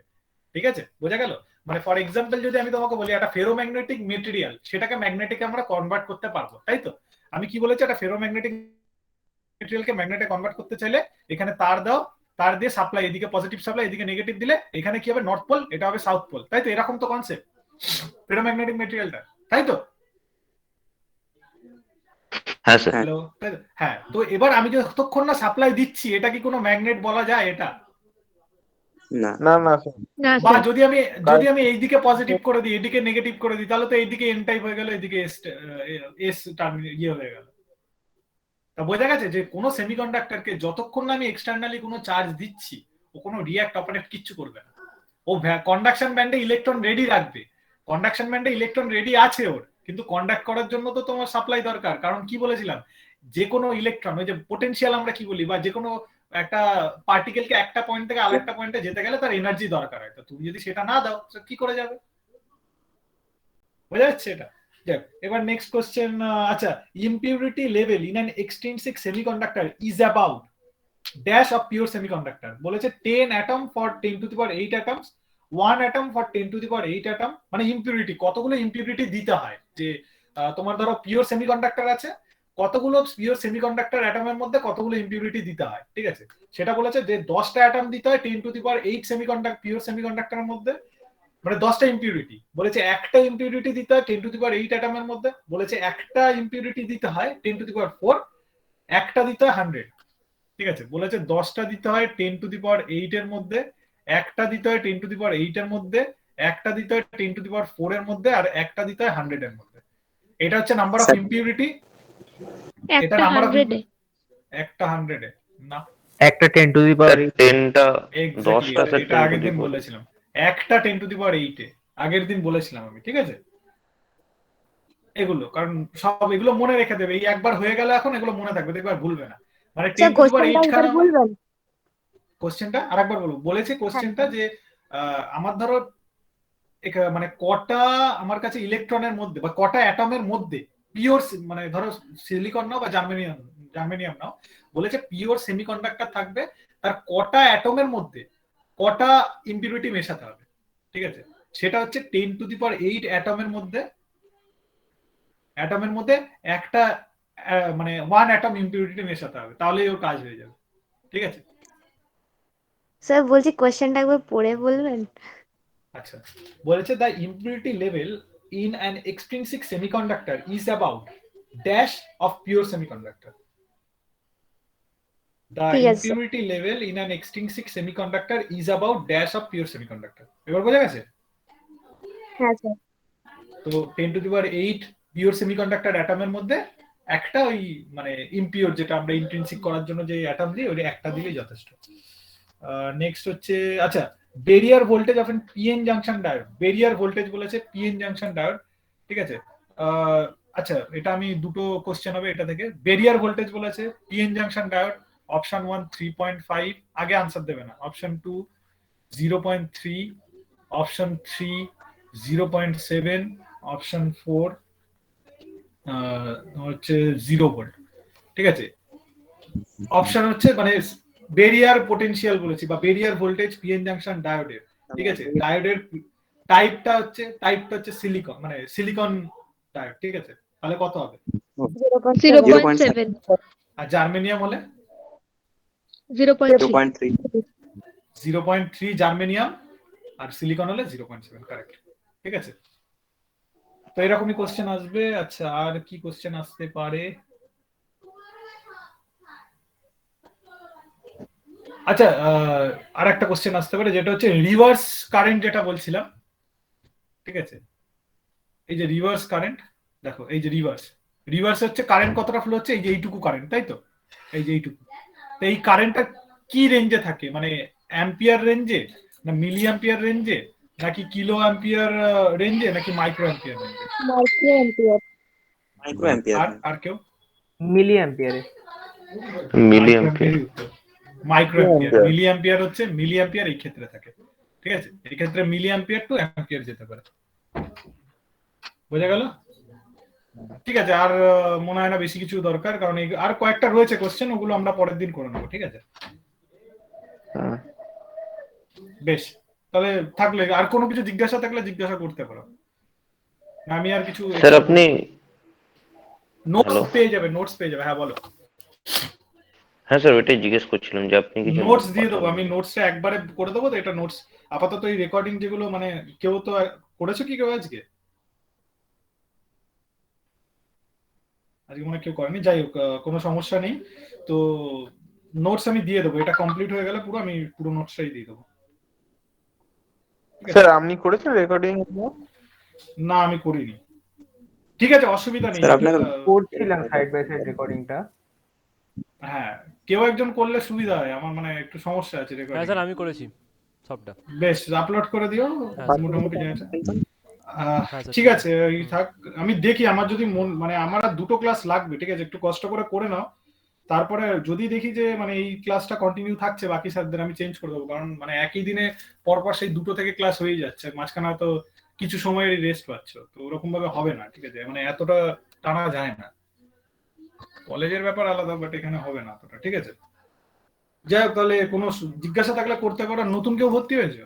ঠিক আছে, বোঝা গেল। মানে ফর এক্সাম্পল যদি আমি তোমাকে বলি একটা ফেরোম্যাগনেটিক মেটেরিয়াল, সেটাকে ম্যাগনেটিকে আমরা কনভার্ট করতে পারবো, তাই তো। আমি কি বলেছি, একটা ফেরোম্যাগনেটিক মেটেরিয়ালকে ম্যাগনেটে কনভার্ট করতে চাইলে এখানে তার দাও, তার দিয়ে সাপ্লাই, এদিকে পজিটিভ সাপ্লাই, এদিকে নেগেটিভ দিলে এখানে কি হবে, নর্থ পোল, এটা হবে সাউথ পোল, তাই তো। এরকম তো কনসেপ্ট ফেরোম্যাগনেটিক মেটেরিয়ালটা, তাই তো। হ্যাঁ স্যার। হ্যালো, হ্যাঁ। তো এবার আমি যতক্ষণ না সাপ্লাই দিচ্ছি, এটা কি কোনো ম্যাগনেট বলা যায় এটা? না। না না স্যার। না বা স্যার। যদি আমি এইদিকে পজিটিভ করে দিই, এদিকে নেগেটিভ করে দিই, তাহলে তো এইদিকে এন টাইপ হয়ে গেল, এদিকে এস ইয়ে হয়ে গেল। তা বোঝা গেছে যে কোনো সেমিকন্ডাক্টরকে যতক্ষণ না আমি এক্সটার্নালি কোনো চার্জ দিচ্ছি, ও কোনো রিঅ্যাক্ট অপারেট কিচ্ছু করবে না। ও কন্ডাকশন ব্যান্ডে ইলেকট্রন রেডি রাখবে, কন্ডাকশন ব্যান্ডে ইলেকট্রন রেডি আছে ওর, কিন্তু কন্ডাক্ট করার জন্য তো তোমার সাপ্লাই দরকার। কারণ কি বলেছিলাম, যে কোনো ইলেকট্রন, ওই যে পোটেনশিয়াল আমরা কি বলি, বা যে কোনো একটা পার্টিকেলকে একটা পয়েন্ট থেকে আরেকটা পয়েন্টে যেতে গেলে তার এনার্জি দরকার হয়, তো তুমি যদি সেটা না দাও কি করে যাবে, বোঝা যাচ্ছে এটা। এবার নেক্সট কোশ্চেন, আচ্ছা impurity level in an extrinsic semiconductor is about dash of pure semiconductor, বলেছে 10 atom for 10 to the power 8 atoms, 1 atom for 10 to the power 8 atom. মানে ইম্পিউরিটি কতগুলো ইম্পিউরিটি দিতে হয়, যে তোমার ধরো পিওর সেমিকন্ডাক্টর আছে, কতগুলো পিওর সেমিকন্ডাক্টর অ্যাটমের মধ্যে কতগুলো ইম্পিউরিটি দিতে হয়, ঠিক আছে। সেটা বলেছে যে 10টা অ্যাটম দিতে হয় 10 to the power 8 semiconductor pure সেমিকন্ডাক্টরের মধ্যে, মানে 10টা ইম্পিউরিটি। বলেছে একটা ইম্পিউরিটি দিতে হয় 10 টু দি পাওয়ার 8 অ্যাটমের মধ্যে, বলেছে একটা ইম্পিউরিটি দিতে হয় 10 টু দি পাওয়ার 4, একটা দিতে হয় 100, ঠিক আছে। বলেছে 10টা দিতে হয় 10 টু দি পাওয়ার 8 এর মধ্যে, একটা দিতে হয় 10 টু দি পাওয়ার 8 এর মধ্যে, একটা দিতে হয় 10 টু দি পাওয়ার 4 এর মধ্যে, আর একটা দিতে হয় 100 এর মধ্যে। এটা হচ্ছে নাম্বার অফ ইম্পিউরিটি। এটা একটা নাম্বার অফ 100 এ। একটা 100 এ না, একটা 10 to the power 8 10টা এক্স্যাক্টলি 10টা স্যার এটা 10 টু আগের দি দিন পাওয়ার। বলেছিলাম, একটা 10 টু দি পাওয়ার 8 এ আগের দিন বলেছিলাম আমি, ঠিক আছে। এগুলো, কারণ সব এগুলো মনে রেখে দেবে, এই একবার হয়ে গেলে এখন এগুলো মনে থাকবে, দেখবে আর ভুলবে না। মানে আচ্ছা 10 টু দি পাওয়ার কোশ্চেনটা 8 একবার খানা বলবেন? কোশ্চেনটা আরেকবার বলবো, বলেছে কোশ্চেনটা যে আমার ধরো মানে কটা আমার কাছে ইলেকট্রনের মধ্যে বা কটা অ্যাটমের মধ্যে পিওর, মানে ধরো সিলিকন নাও বা জার্মেনিয়াম নাও, বলেছে পিওর সেমিকন্ডাক্টর থাকবে, তার কটা অ্যাটমের মধ্যে কটা ইম্পিউরিটি মেশাতে হবে, ঠিক আছে? সেটা হচ্ছে 10 টু দি পাওয়ার 8 অ্যাটমের মধ্যে একটা মানে 1 অ্যাটম ইম্পিউরিটি মেশাতে হবে, তাহলেই ওর কাজ হয়ে যাবে, ঠিক আছে? স্যার বলছি কোশ্চেনটা একবার পড়ে বলবেন? আচ্ছা, বলেছে the impurity level in an extrinsic semiconductor is about dash of pure semiconductor. The ঠিক আছে impurity level in an extrinsic semiconductor is about dash of pure semiconductor. এবার বোঝা গেছে? হ্যাঁ স্যার। তো 10 to the power 8 pure semiconductor অ্যাটমের মধ্যে একটা ওই মানে ইমপিওর, যেটা আমরা ইন্ট্রিনসিক করার জন্য যে অ্যাটম দিই, ওই একটা দিলেই যথেষ্ট। নেক্সট হচ্ছে আচ্ছা, barrier voltage of N PN junction diode. Barrier voltage বলেছে পিএন জাংশন ডায়োড, ঠিক আছে? আচ্ছা, এটা আমি দুটো কোশ্চেন হবে এটা থেকে। বেরিয়ার ভোল্টেজ বলেছে পিএন জাংশন ডায়োড, অপশন 1 3.5, আগে আনসার দেবে না। অপশন 2 0.3, অপশন 3 0.7, অপশন 4 হচ্ছে 0 ভোল্ট, ঠিক আছে? অপশন হচ্ছে মানে বেরিয়ার পোটেনশিয়াল বলেছি বা বেরিয়ার ভোল্টেজ পিএন জাংশন ডায়োডের, ঠিক আছে? ডায়োডের টাইপটা হচ্ছে সিলিকন, মানে সিলিকন ডায়োড, ঠিক আছে? তাহলে কত হবে? 0.7, আর জার্মেনিয়াম হলে 0.3। 2.3 0.3 জার্মেনিয়াম, আর সিলিকন হলে 0.7, কারেক্ট, ঠিক আছে? তো এরকমই কোশ্চেন আসবে। আচ্ছা, আর কি কোশ্চেন আসতে পারে? আচ্ছা, আর একটা কোশ্চেন আসতে পারে যেটা হচ্ছে রিভার্স কারেন্ট, যেটা বলছিলাম, ঠিক আছে? এই যে রিভার্স কারেন্ট, দেখো এই যে রিভার্স হচ্ছে কারেন্ট কতটা ফ্লো হচ্ছে, এই যে এইটুকু কারেন্ট, তাই তো? এই যে এইটুকু। তো এই কারেন্টটা কি রেঞ্জে থাকে, মানে অ্যাম্পিয়ার রেঞ্জে, না মিলি অ্যাম্পিয়ার রেঞ্জে, নাকি কিলো অ্যাম্পিয়ার রেঞ্জে, নাকি মাইক্রো অ্যাম্পিয়ার রেঞ্জে? Micro ampere. Micro ampere. আর কেউ? মিলি অ্যাম্পিয়ারে। Milli ampere. Micro ampere. Milli ampere হচ্ছে মিলি অ্যাম্পিয়ার এই ক্ষেত্রে থাকে, ঠিক আছে? এই ক্ষেত্রে মিলি অ্যাম্পিয়ার টু অ্যাম্পিয়ার যেতে পারে। বোঝা গেল? ঠিক আছে, আর মনে হয় না বেশি কিছু দরকার, কারণ আর কয়েকটা রয়েছে কোশ্চেন, ওগুলো আমরা পরের দিন করে নেবো, ঠিক আছে? বেশ, তাহলে থাকলে আর কোনো কিছু জিজ্ঞাসা থাকলে জিজ্ঞাসা করতে পারো। আমি আর কিছু স্যার আপনি নোটস Hello? পেয়ে যাবে, হ্যাঁ বলো। হ্যাঁ স্যার, ওইটাই জিজ্ঞেস করছিলাম যে আপনি কিছু নোটস দিয়ে দেবো আমি, নোটসটা একবারে করে দেবো। তো এটা নোটস আপাতত, এই রেকর্ডিং যেগুলো মানে কেউ তো করেছো কি কেউ আজকে মনে হয় কেউ করেনি, যাই হোক কোনো সমস্যা নেই। তো নোটস আমি দিয়ে দেবো, এটা কমপ্লিট হয়ে গেলে পুরো আমি পুরো নোটসটাই দিয়ে দেবো। স্যার আপনি করেছেন রেকর্ডিং? না, আমি করিনি। ঠিক আছে, অসুবিধা নেই। স্যার আপনাকে করছিলাম সাইড বাই সাইড রেকর্ডিংটা। হ্যাঁ, কেউ একজন করলে সুবিধা হয়, আমার মানে একটু সমস্যা আছে হ্যাঁ রেকর্ডিং। স্যার আমি করেছি সবটা। বেশ, আপলোড করে দিও হ্যাঁ, মোটামুটি জিনিস। হ্যাঁ স্যার, ঠিক আছে, ওই থাক। আমি দেখি, আমার যদি মানে আমার আর দুটো ক্লাস লাগবে, ঠিক আছে? একটু কষ্ট করে নাও। তারপরে যদি দেখি যে মানে এই ক্লাসটা কন্টিনিউ থাকছে, বাকি স্যারদের আমি চেঞ্জ করে দেবো, কারণ মানে একই দিনে পরপর সেই দুটো থেকে ক্লাস হয়ে যাচ্ছে, মাঝখানে তো কিছু সময় রেস্ট পাচ্ছ, তো ওরকম ভাবে হবে না, ঠিক আছে? মানে এতটা টানা যায় না, কলেজের ব্যাপার আলাদা, বাট এখানে হবে না এতটা, ঠিক আছে? যাই হোক, তাহলে কোনো জিজ্ঞাসা থাকলে করতে পারো। নতুন কেউ ভর্তি হয়েছে?